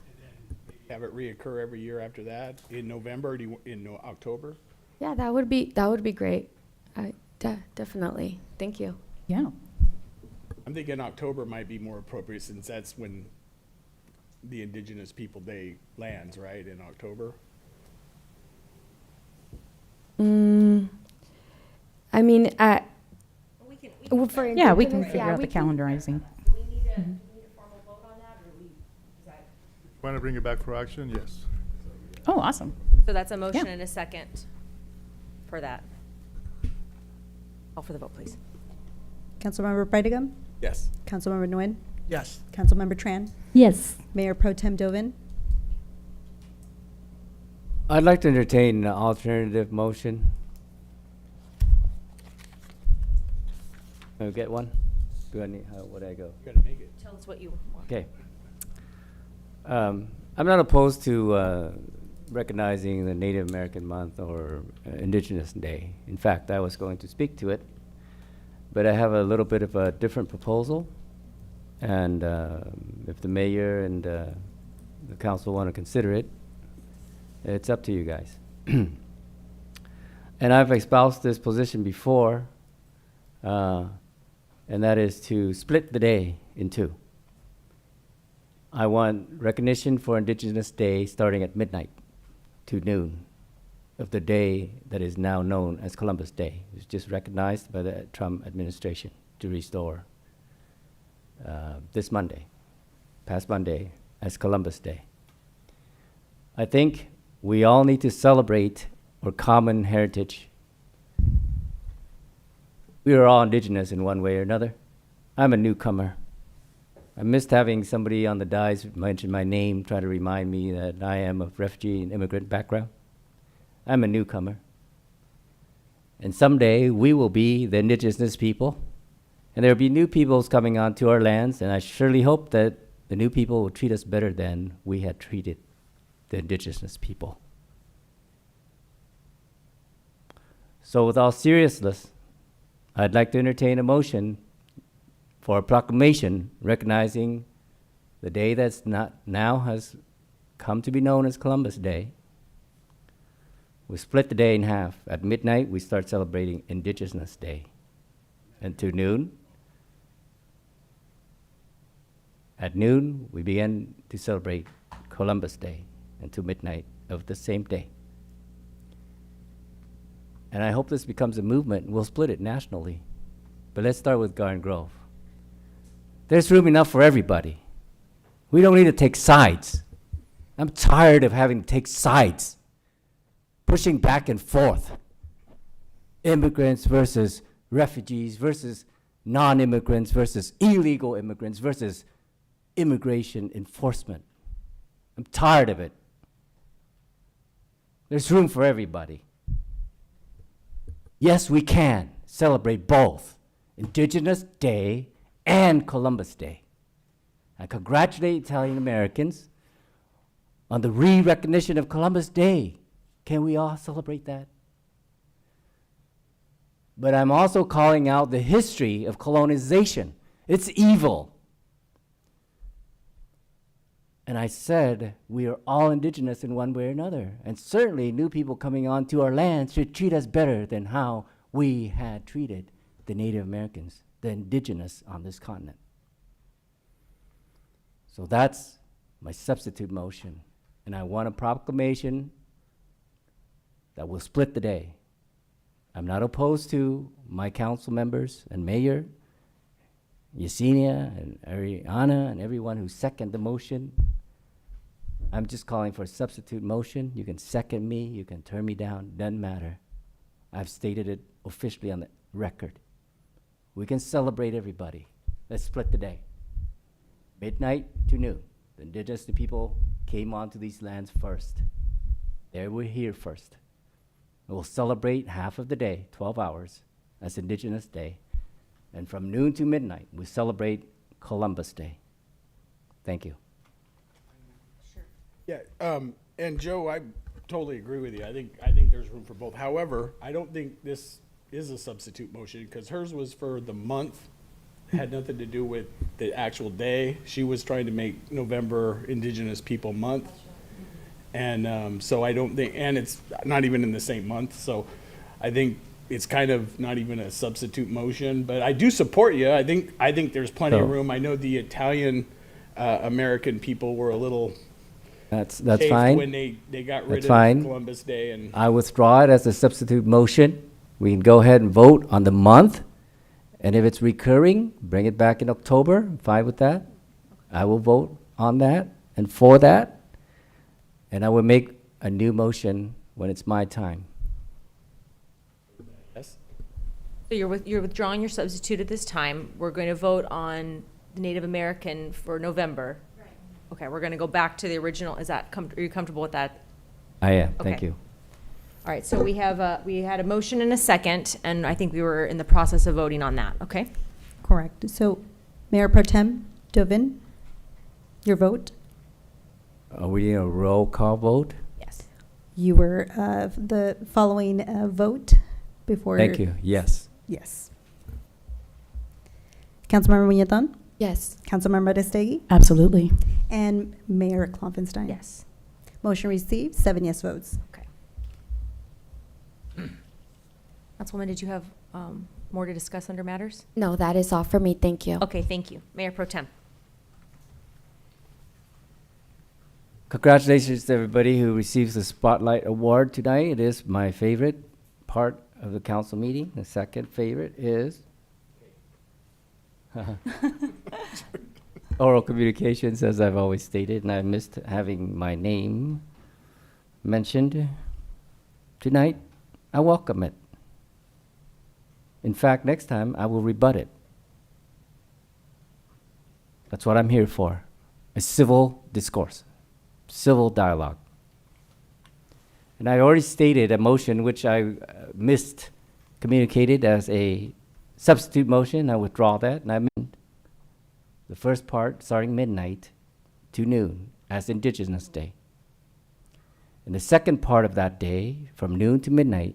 Have it reoccur every year after that in November, or do you, in October? Yeah, that would be great. Definitely. Thank you. Yeah. I'm thinking October might be more appropriate since that's when the Indigenous People Day lands, right, in October? I mean, We can figure out the calendarizing. Want to bring it back for action? Yes. Oh, awesome. So that's a motion Yeah. and a second for that. Call for the vote, please. Councilmember Brightigam. Yes. Councilmember Nguyen. Yes. Councilmember Tran. Yes. Mayor Pro Tem Dovin. I'd like to entertain an alternative motion. Can we get one? Do I need, how would I go? You gotta make it. Tell us what you want. Okay. I'm not opposed to recognizing the Native American Month or Indigenous Day. In fact, I was going to speak to it, but I have a little bit of a different proposal. And if the mayor and the council want to consider it, it's up to you guys. And I've espoused this position before, and that is to split the day in two. I want recognition for Indigenous Day starting at midnight to noon of the day that is now known as Columbus Day. It's just recognized by the Trump administration to restore this Monday, past Monday, as Columbus Day. I think we all need to celebrate our common heritage. We are all Indigenous in one way or another. I'm a newcomer. I missed having somebody on the dais mention my name, try to remind me that I am of refugee and immigrant background. I'm a newcomer. And someday we will be the Indigenous people, and there will be new peoples coming onto our lands, and I surely hope that the new people will treat us better than we had treated the Indigenous people. So with all seriousness, I'd like to entertain a motion for a proclamation recognizing the day that's now has come to be known as Columbus Day. We split the day in half. At midnight, we start celebrating Indigenous Day. And to noon, at noon, we begin to celebrate Columbus Day until midnight of the same day. And I hope this becomes a movement, and we'll split it nationally. But let's start with Garden Grove. There's room enough for everybody. We don't need to take sides. I'm tired of having to take sides, pushing back and forth. Immigrants versus refugees versus non-immigrants versus illegal immigrants versus immigration enforcement. I'm tired of it. There's room for everybody. Yes, we can celebrate both Indigenous Day and Columbus Day. I congratulate Italian Americans on the re-recognition of Columbus Day. Can we all celebrate that? But I'm also calling out the history of colonization. It's evil. And I said we are all indigenous in one way or another. And certainly new people coming onto our land should treat us better than how we had treated the Native Americans, the indigenous on this continent. So that's my substitute motion. And I want a proclamation that will split the day. I'm not opposed to my council members and mayor, Yesenia and Ariana and everyone who seconded the motion. I'm just calling for a substitute motion. You can second me, you can turn me down, doesn't matter. I've stated it officially on the record. We can celebrate everybody. Let's split the day. Midnight to noon. The indigenous people came onto these lands first. They were here first. We'll celebrate half of the day, 12 hours, as Indigenous Day. And from noon to midnight, we celebrate Columbus Day. Thank you. Yeah, and Joe, I totally agree with you. I think there's room for both. However, I don't think this is a substitute motion because hers was for the month, had nothing to do with the actual day. She was trying to make November Indigenous People Month. And so I don't think, and it's not even in the same month, so I think it's kind of not even a substitute motion, but I do support you. I think there's plenty of room. I know the Italian American people were a little That's chafed fine. when they got rid That's of fine. Columbus Day. And I withdraw it as a substitute motion. We can go ahead and vote on the month. And if it's recurring, bring it back in October. I'm fine with that. I will vote on that and for that. And I will make a new motion when it's my time. yes, So you're withdrawing your substitute at this time. We're going to vote on the Native American for November. Right. Okay, we're going to go back to the original. Is that, are you comfortable with that? I am, thank Okay. you. All right, so we had a motion and a second, and I think we were in the process of voting on that, okay? Correct. So, Mayor Pro Tem Dovin, your vote? Are we in a roll call vote? Yes. You were the following vote before. Thank you, yes. Yes. Councilmember Muñetón? Yes. Councilmember Aristegui? Absolutely. And Mayor Klopfenstein? Yes. Motion received, 7 yes votes. Okay. Councilwoman, did you have more to discuss under matters? No, that is all for me. Thank you. Okay, thank you. Mayor Pro Tem. Congratulations to everybody who receives the Spotlight Award tonight. It is my favorite part of the council meeting. The second favorite is oral communications, as I've always stated, and I missed having my name mentioned tonight. I welcome it. In fact, next time I will rebut it. That's what I'm here for, a civil discourse. Civil dialogue. And I already stated a motion which I miscommunicated as a substitute motion. I withdraw that, and I meant the first part starting midnight to noon as Indigenous Day. And the second part of that day, from noon to midnight,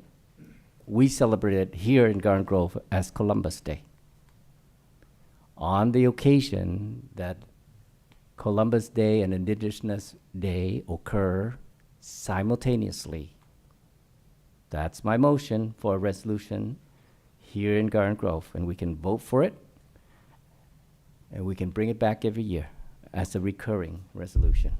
we celebrated here in Garden Grove as Columbus Day. On the occasion that Columbus Day and Indigenous Day occur simultaneously. That's my motion for a resolution here in Garden Grove, and we can vote for it, and we can bring it back every year as a recurring resolution.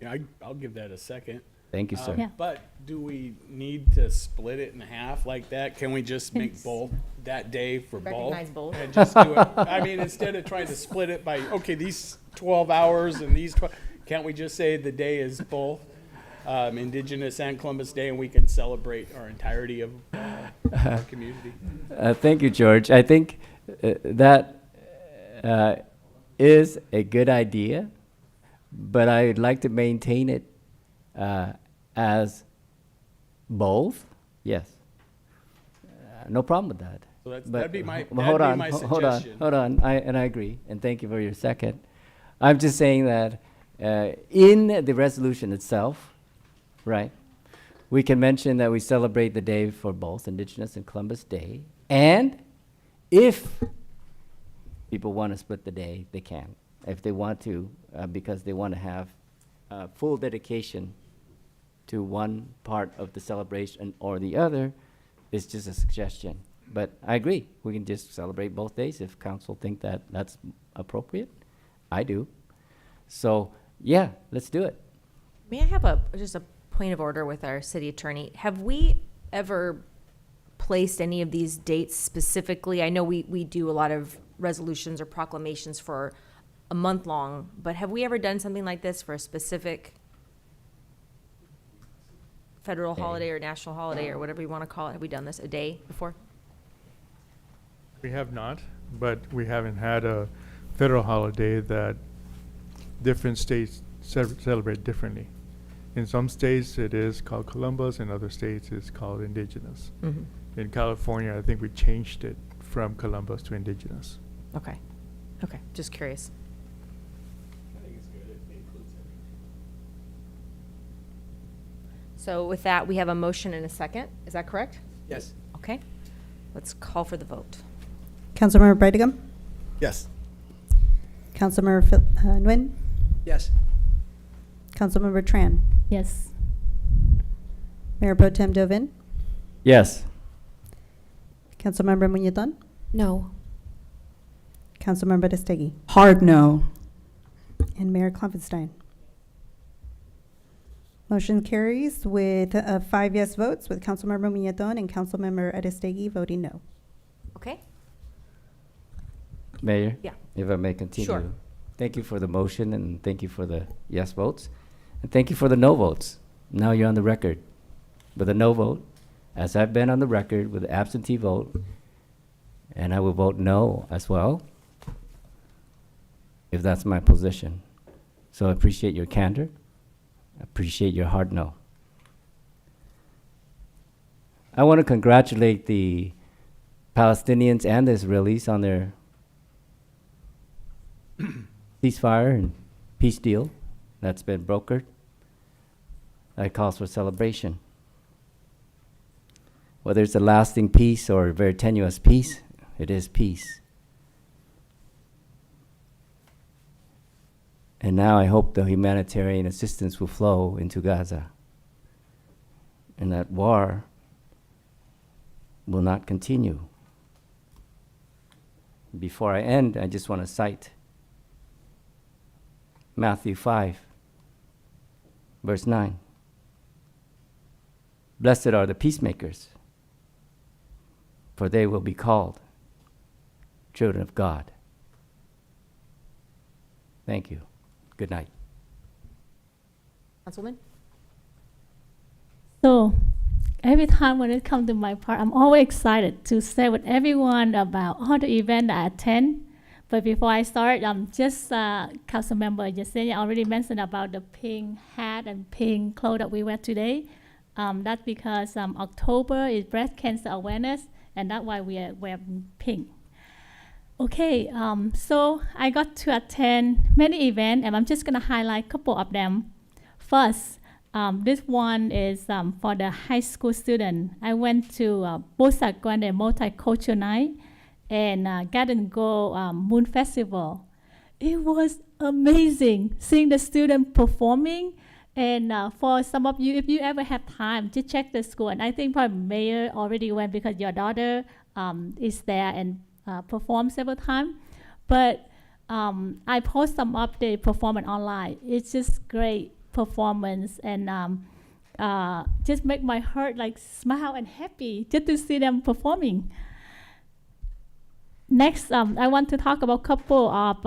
yeah, I'll give that a second. Thank you, sir. Yeah. But do we need to split it in half like that? Can we just make both that day for both? Recognize both. And just do it, I mean, instead of trying to split it by, okay, these 12 hours and these 12, can't we just say the day is both Indigenous and Columbus Day, and we can celebrate our entirety of our community? Thank you, George. I think that is a good idea, but I'd like to maintain it as both. Yes. No problem with that. So that's, But that'd be my, well, hold that'd on, be my hold on, suggestion. hold on. And I agree, and thank you for your second. I'm just saying that in the resolution itself, right, we can mention that we celebrate the day for both Indigenous and Columbus Day, and if people want to split the day, they can, if they want to, because they want to have full dedication to one part of the celebration or the other. It's just a suggestion. But I agree, we can just celebrate both days if council think that that's appropriate. I do. So, yeah, let's do it. May I have just a point of order with our city attorney? Have we ever placed any of these dates specifically? I know we do a lot of resolutions or proclamations for a month long, but have we ever done something like this for a specific federal holiday or national holiday or whatever you want to call it? Have we done this a day before? We have not, but we haven't had a federal holiday that different states celebrate differently. In some states, it is called Columbus. In other states, it's called Indigenous. Mhm. In California, I think we changed it from Columbus to Indigenous. Okay. Okay, just curious. I think it's good. It includes everything. So with that, we have a motion and a second. Is that correct? Yes. Okay. Let's call for the vote. Councilmember Brightcom? Yes. Councilmember Nguyen? Yes. Councilmember Tran? Yes. Mayor Pro Tem Dovin? Yes. Councilmember Muñetón? No. Councilmember Aristegui? Hard no. And Mayor Klopfenstein. Motion carries with 5 yes votes, with Councilmember Muñetón and Councilmember Aristegui voting no. Okay? Mayor? Yeah. If I may continue. Sure. Thank you for the motion, and thank you for the yes votes. And thank you for the no votes. Now you're on the record with a no vote, as I've been on the record with the absentee vote, and I will vote no as well, if that's my position. So I appreciate your candor. I appreciate your hard no. I want to congratulate the Palestinians and the Israelis on their ceasefire and peace deal that's been brokered. That calls for celebration. Whether it's a lasting peace or a very tenuous peace, it is peace. And now I hope the humanitarian assistance will flow into Gaza, and that war will not continue. Before I end, I just want to cite Matthew 5, verse 9. Blessed are the peacemakers, for they will be called children of God. Thank you. Good night. Councilman? So every time when it comes to my part, I'm always excited to share with everyone about all the events I attend. But before I start, Councilmember Yesenia already mentioned about the pink hat and pink clothes that we wear today. That's because October is Breast Cancer Awareness, and that's why we are wearing pink. Okay, so I got to attend many events, and I'm just going to highlight a couple of them. First, this one is for the high school student. I went to Bosak Grande Multicultural Night and Garden Grove Moon Festival. It was amazing seeing the students performing. And for some of you, if you ever have time, just check the school. And I think probably Mayor already went because your daughter is there and performed several times. But I post some update performance online. It's just great performance, and just make my heart like smile and happy just to see them performing. Next, I want to talk about a couple of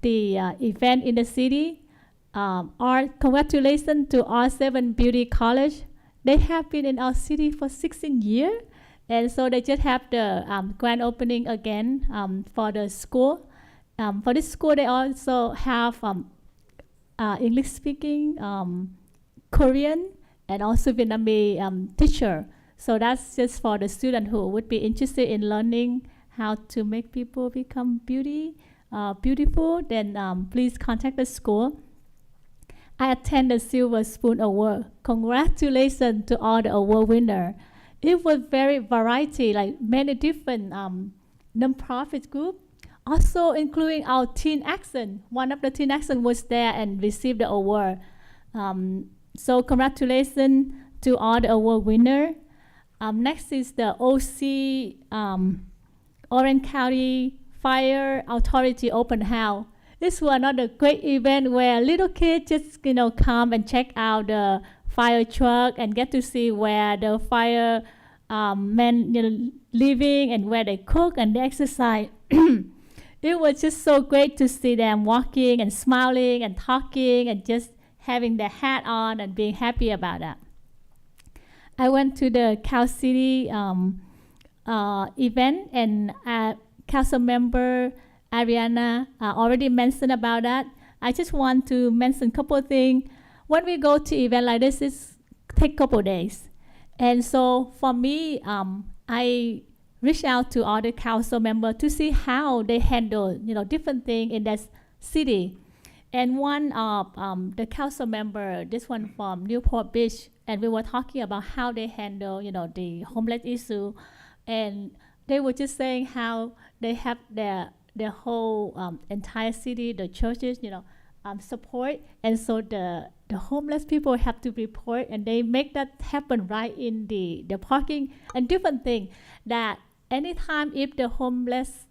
the event in the city. Our congratulations to R7 Beauty College. They have been in our city for 16 years, and so they just have the grand opening again for the school. for this school, they also have English speaking, Korean, and also Vietnamese teacher. So that's just for the student who would be interested in learning how to make people become beautiful. Then please contact the school. I attended Silver Spoon Award. Congratulations to all the award winner. It was very variety, like many different non-profit group, also including our Teen Action. One of the Teen Action was there and received the award. So congratulations to all the award winner. Next is the OC Orange County Fire Authority Open House. This was another great event where little kids just come and check out the fire truck and get to see where the fire men living and where they cook and they exercise. It was just so great to see them walking and smiling and talking and just having their hat on and being happy about that. I went to the Cal City event, and council member Ariana already mentioned about that. I just want to mention a couple of things. When we go to event like this, it takes a couple of days. And so for me, I reach out to other council members to see how they handle different things in that city. And one of the council member, this one from Newport Beach, and we were talking about how they handle the homeless issue, and they were just saying how they have their whole entire city, the churches, support, and so the homeless people have to report, and they make that happen right in the parking and different things. That anytime if the homeless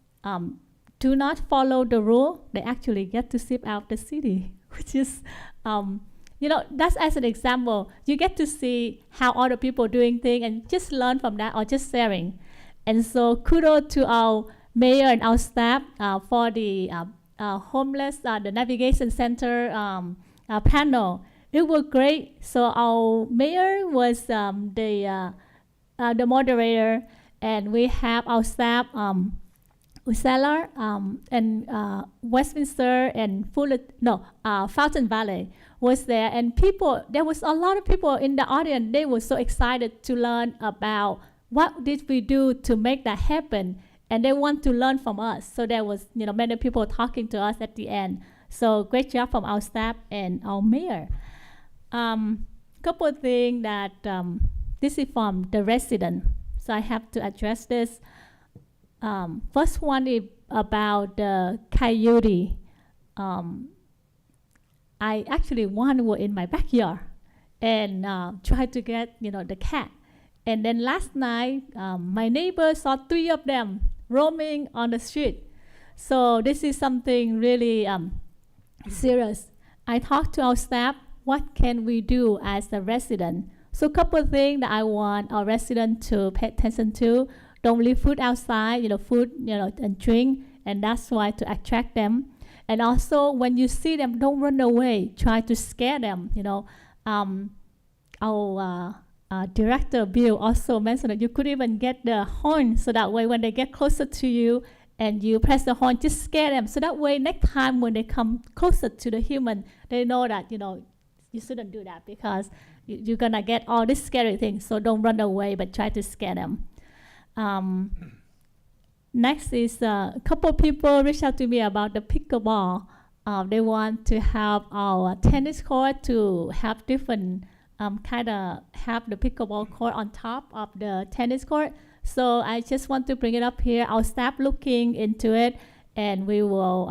do not follow the rule, they actually get to ship out the city, which is that's as an example. You get to see how other people doing things and just learn from that or just sharing. And so kudos to our mayor and our staff for the homeless, the navigation center panel. It was great. So our mayor was the moderator, and we have our staff, Usala and Westminster and Fountain Valley was there, and there was a lot of people in the audience. They were so excited to learn about what did we do to make that happen, and they want to learn from us. So there was many people talking to us at the end. So great job from our staff and our mayor. Couple of things that this is from the resident, so I have to address this. First one is about the coyote. I actually one was in my backyard and tried to get the cat. And then last night, my neighbor saw 3 of them roaming on the street. So this is something really serious. I talked to our staff, what can we do as a resident? So a couple of things that I want our residents to pay attention to. Don't leave food outside, food, and drink, and that's why to attract them. And also, when you see them, don't run away. Try to scare them. Our director Bill also mentioned that you could even get the horn, so that way when they get closer to you and you press the horn, just scare them. So that way, next time when they come closer to the human, they know that you shouldn't do that because you're gonna get all these scary things. So don't run away, but try to scare them. Next is a couple people reached out to me about the pickleball. They want to have our tennis court to have different have the pickleball court on top of the tennis court. So I just want to bring it up here. Our staff looking into it, and we will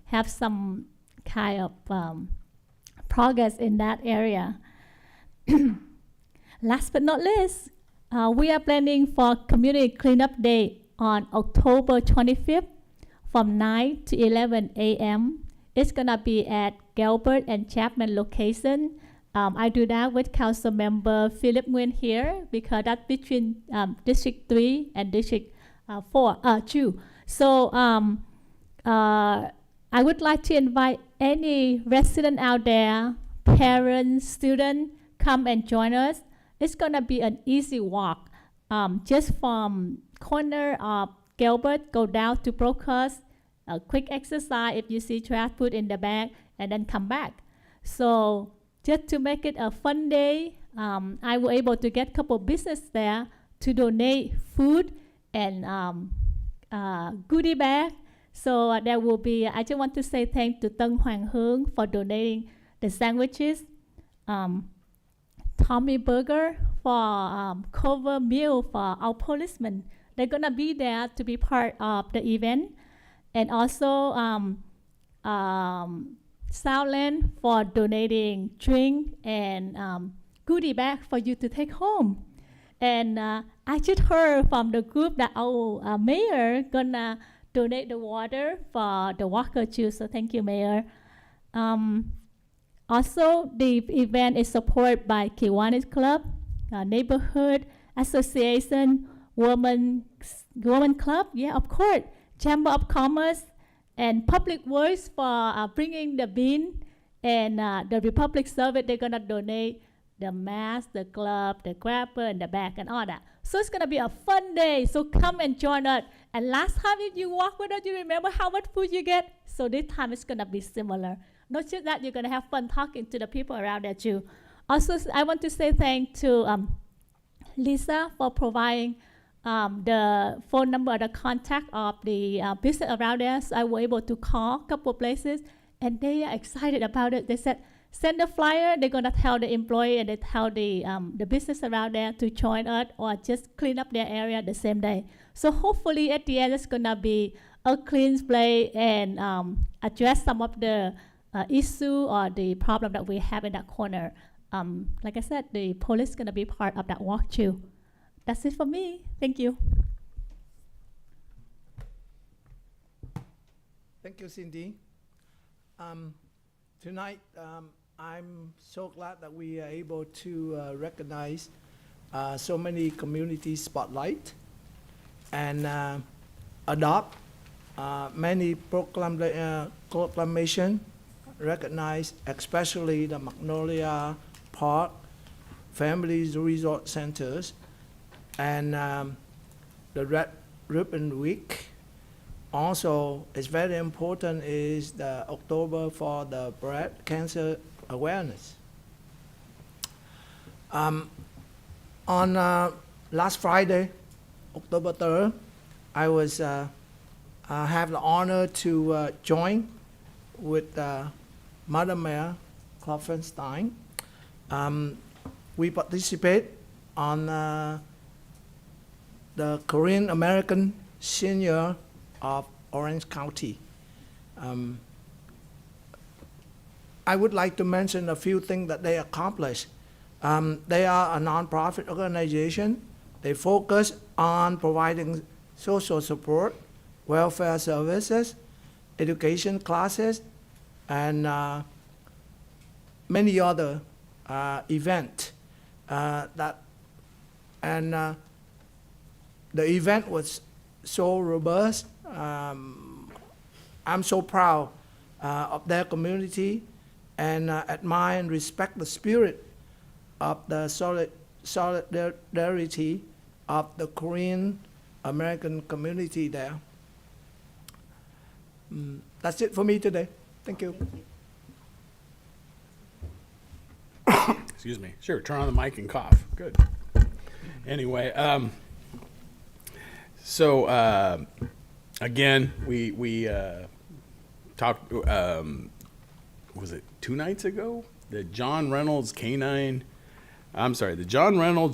have some kind of progress in that area. Last but not least, we are planning for Community Cleanup Day on October 25th from 9 to 11 a.m. It's gonna be at Gilbert and Chapman location. I do that with Council Member Philip Nguyen here because that's between District 3 and District 2. So I would like to invite any resident out there, parents, students, come and join us. It's gonna be an easy walk. Just from corner of Gilbert, go down to Brockhurst, a quick exercise if you see trash, put in the bag, and then come back. So just to make it a fun day, I was able to get a couple business there to donate food and goodie bag. So there will be, I just want to say thanks to Tân Hoàng Hương for donating the sandwiches, Tommy Burger for cover meal for our policemen. They're gonna be there to be part of the event. And also Southland for donating drink and goodie bag for you to take home. And I just heard from the group that our mayor gonna donate the water for the walker too. So thank you, Mayor. Also, the event is supported by Kiwanis Club, Neighborhood Association, Women Club, yeah, of course, Chamber of Commerce, and Public Works for bringing the bin, and the Republic Service, they're gonna donate the mask, the glove, the grabber, and the bag, and all that. So it's gonna be a fun day, so come and join us. And last time if you walk with us, you remember how much food you get? So this time it's gonna be similar. Not just that, you're gonna have fun talking to the people around there too. Also, I want to say thanks to Lisa for providing the phone number, the contact of the business around there. So I was able to call a couple places, and they are excited about it. They said, send the flyer, they're gonna tell the employee and they tell the business around there to join us or just clean up their area the same day. So hopefully at the end it's gonna be a clean place and address some of the issue or the problem that we have in that corner. Like I said, the police is gonna be part of that walk too. That's it for me. Thank you. Thank you, Cindy. Tonight, I'm so glad that we are able to recognize so many community spotlight and adopt many proclamation recognize, especially the Magnolia Park Families Resort Centers and the Red Ribbon Week. Also, it's very important is the October for the breast cancer awareness. On last Friday, October 3rd, I was have the honor to join with Madam Mayor Klopfenstein. We participate on the Korean American Senior of Orange County. I would like to mention a few things that they accomplished. They are a nonprofit organization. They focus on providing social support, welfare services, education classes, and many other events. The event was so robust. I'm so proud of their community and admire and respect the spirit of the solidarity of the Korean American community there. That's it for me today. Thank you. Excuse me. Sure, turn on the mic and cough. Good. Anyway, so again, we talked, was it 2 nights ago? The John Reynolds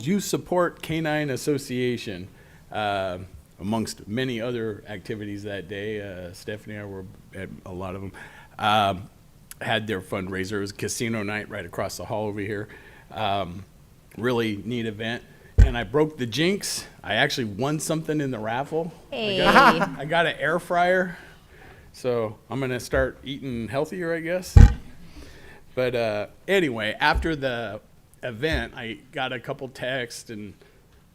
Youth Support Canine Association, amongst many other activities that day. Stephanie and I were at a lot of them. Had their fundraiser. It was casino night right across the hall over here. Really neat event. And I broke the jinx. I actually won something in the raffle. Hey. I got an air fryer. So I'm going to start eating healthier, I guess. But anyway, after the event, I got a couple texts and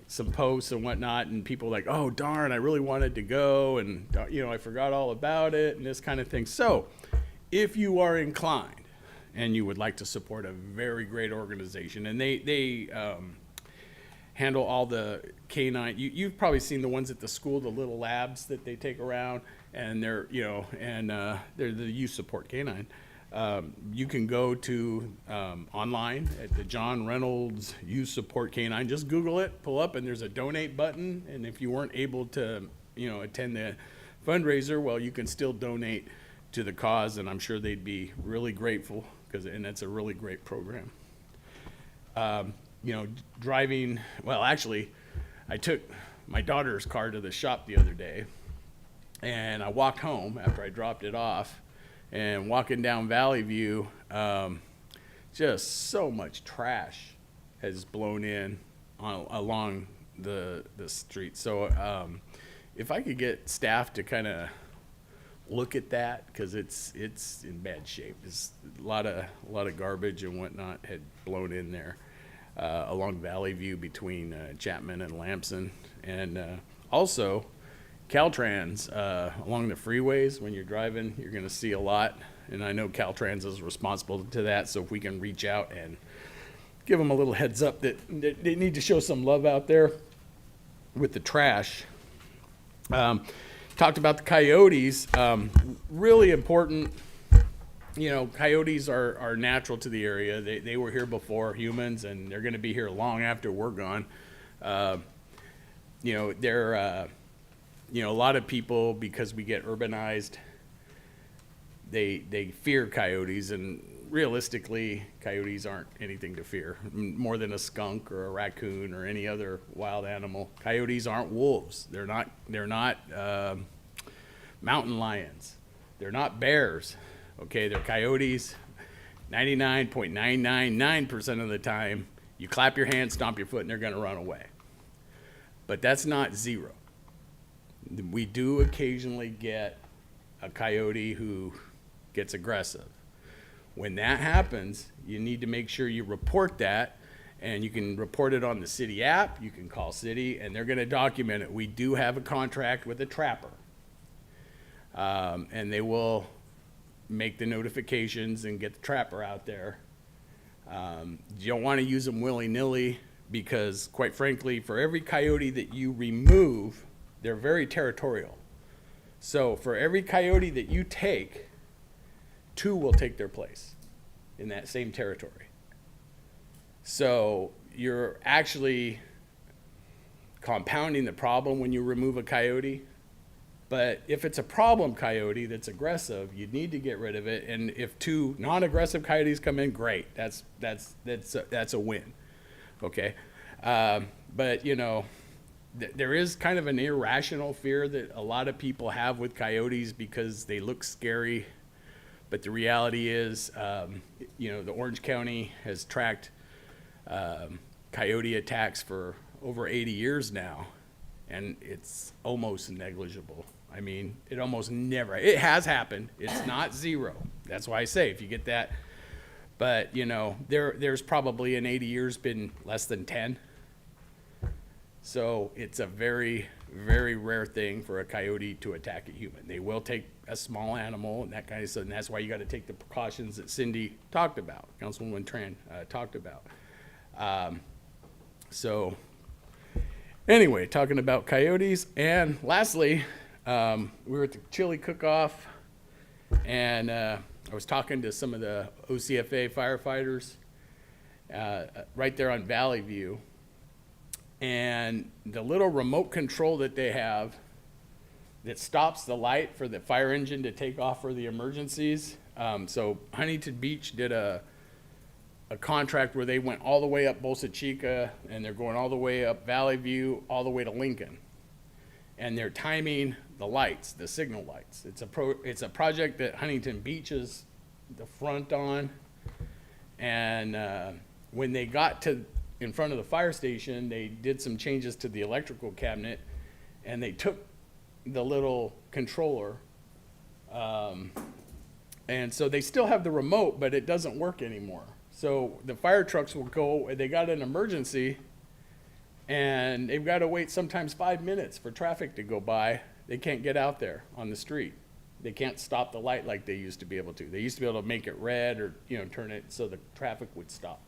some posts and whatnot, and people like, oh, darn, I really wanted to go, and, you know, I forgot all about it, and this kind of thing. So if you are inclined and you would like to support a very great organization, and they handle all the canine, you've probably seen the ones at the school, the little labs that they take around, and they're the youth support canine. You can go to online at the John Reynolds Youth Support Canine. Just Google it, pull up, and there's a donate button. And if you weren't able to, attend the fundraiser, well, you can still donate to the cause, and I'm sure they'd be really grateful and it's a really great program. Driving. Well, actually, I took my daughter's car to the shop the other day, and I walked home after I dropped it off. And walking down Valley View, just so much trash has blown in along the street. So if I could get staff to kind of look at that, because it's in bad shape. It's a lot of garbage and whatnot had blown in there along Valley View between Chapman and Lamson, and also Caltrans along the freeways. When you're driving, you're going to see a lot, and I know Caltrans is responsible to that. So if we can reach out and give them a little heads up that they need to show some love out there with the trash. Talked about the coyotes. Really important. Coyotes are natural to the area. They were here before humans, and they're going to be here long after we're gone. They're a lot of people, because we get urbanized, they fear coyotes, and realistically, coyotes aren't anything to fear, more than a skunk or a raccoon or any other wild animal. Coyotes aren't wolves. They're not mountain lions. They're not bears. Okay, they're coyotes. 99.999% of the time, you clap your hands, stomp your foot, and they're going to run away. But that's not zero. We do occasionally get a coyote who gets aggressive. When that happens, you need to make sure you report that, and you can report it on the city app. You can call city, and they're going to document it. We do have a contract with a trapper, and they will make the notifications and get the trapper out there. You don't want to use them willy-nilly, because quite frankly, for every coyote that you remove, they're very territorial. So for every coyote that you take, 2 will take their place in that same territory. So you're actually compounding the problem when you remove a coyote. But if it's a problem coyote that's aggressive, you need to get rid of it. And if 2 non-aggressive coyotes come in, great. That's a win. Okay. But there is kind of an irrational fear that a lot of people have with coyotes because they look scary. But the reality is, the Orange County has tracked coyote attacks for over 80 years now, and it's almost negligible. I mean, it almost never, it has happened. It's not zero. That's why I say if you get that, but there's probably in 80 years been less than 10. So it's a very, very rare thing for a coyote to attack a human. They will take a small animal and that kind of stuff, and that's why you got to take the precautions that Cindy talked about, Councilwoman Tran talked about. So anyway, talking about coyotes, and lastly, we were at the chili cook-off, and I was talking to some of the OCFA firefighters right there on Valley View. And the little remote control that they have that stops the light for the fire engine to take off for the emergencies. So Huntington Beach did a contract where they went all the way up Bolsa Chica, and they're going all the way up Valley View, all the way to Lincoln. And they're timing the lights, the signal lights. It's a project that Huntington Beach is the front on. And when they got to in front of the fire station, they did some changes to the electrical cabinet, and they took the little controller, and so they still have the remote, but it doesn't work anymore. So the fire trucks will go, they got an emergency, and they've got to wait sometimes 5 minutes for traffic to go by. They can't get out there on the street. They can't stop the light like they used to be able to. They used to be able to make it red or turn it so the traffic would stop.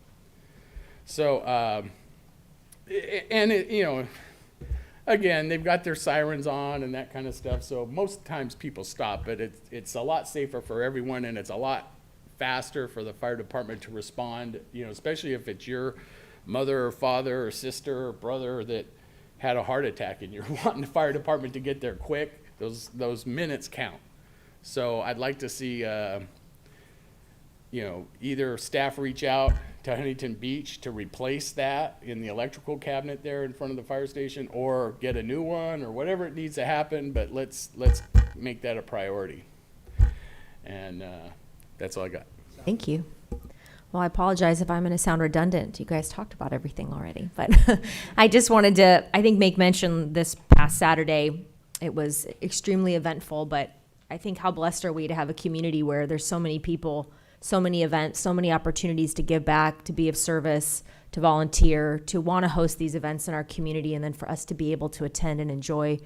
So, that's again, they've got their sirens on and that kind of stuff, so most times people stop, but it's a lot safer for everyone, and it's a lot faster for the fire department to respond, you know, especially if it's your mother or father or sister or brother that had a heart attack and you're wanting the fire department to get there quick. Those minutes count. So I'd like to see, you know, either staff reach out to Huntington Beach to replace that in the electrical cabinet there in front of the fire station, or get a new one, or whatever it needs to happen, but let's make that a priority. And that's all I got. Thank you. Well, I apologize if I'm going to sound redundant. You guys talked about everything already, but I just wanted to, I think, make mention this past Saturday. It was extremely eventful, but I think how blessed are we to have a community where there's so many people, so many events, so many opportunities to give back, to be of service, to volunteer, to want to host these events in our community, and then for us to be able to attend and enjoy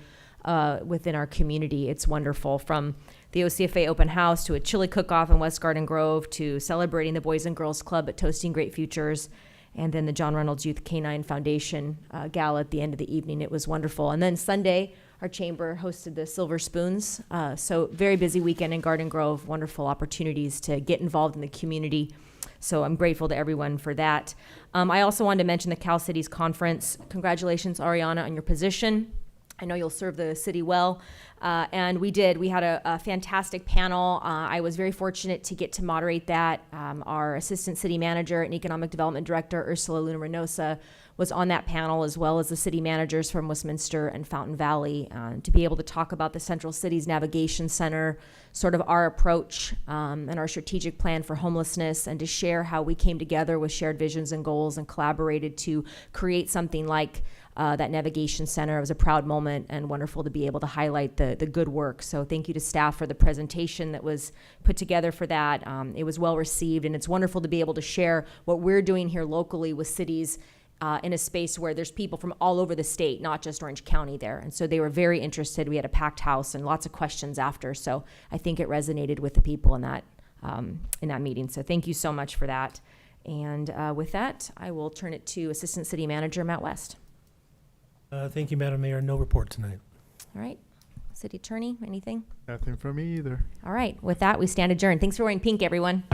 within our community. It's wonderful. From the OCFA open house to a chili cook-off in West Garden Grove, to celebrating the Boys and Girls Club at Toasting Great Futures, and then the John Reynolds Youth Canine Foundation gala at the end of the evening. It was wonderful. And then Sunday, our chamber hosted the Silver Spoons. So very busy weekend in Garden Grove, wonderful opportunities to get involved in the community. So I'm grateful to everyone for that. I also wanted to mention the Cal Cities Conference. Congratulations, Ariana, on your position. I know you'll serve the city well. And we did. We had a fantastic panel. I was very fortunate to get to moderate that. Our Assistant City Manager and Economic Development Director, Ursula Luna Reynosa, was on that panel, as well as the city managers from Westminster and Fountain Valley, to be able to talk about the Central Cities Navigation Center, sort of our approach and our strategic plan for homelessness, and to share how we came together with shared visions and goals and collaborated to create something like that navigation center. It was a proud moment and wonderful to be able to highlight the good work. So thank you to staff for the presentation that was put together for that. It was well received, and it's wonderful to be able to share what we're doing here locally with cities in a space where there's people from all over the state, not just Orange County there. And so they were very interested. We had a packed house and lots of questions after. So I think it resonated with the people in that meeting. So thank you so much for that. And with that, I will turn it to Assistant City Manager Matt West. Thank you, Madam Mayor. No report tonight. All right. City Attorney, anything? Nothing from me either. All right. With that, we stand adjourned. Thanks for wearing pink, everyone.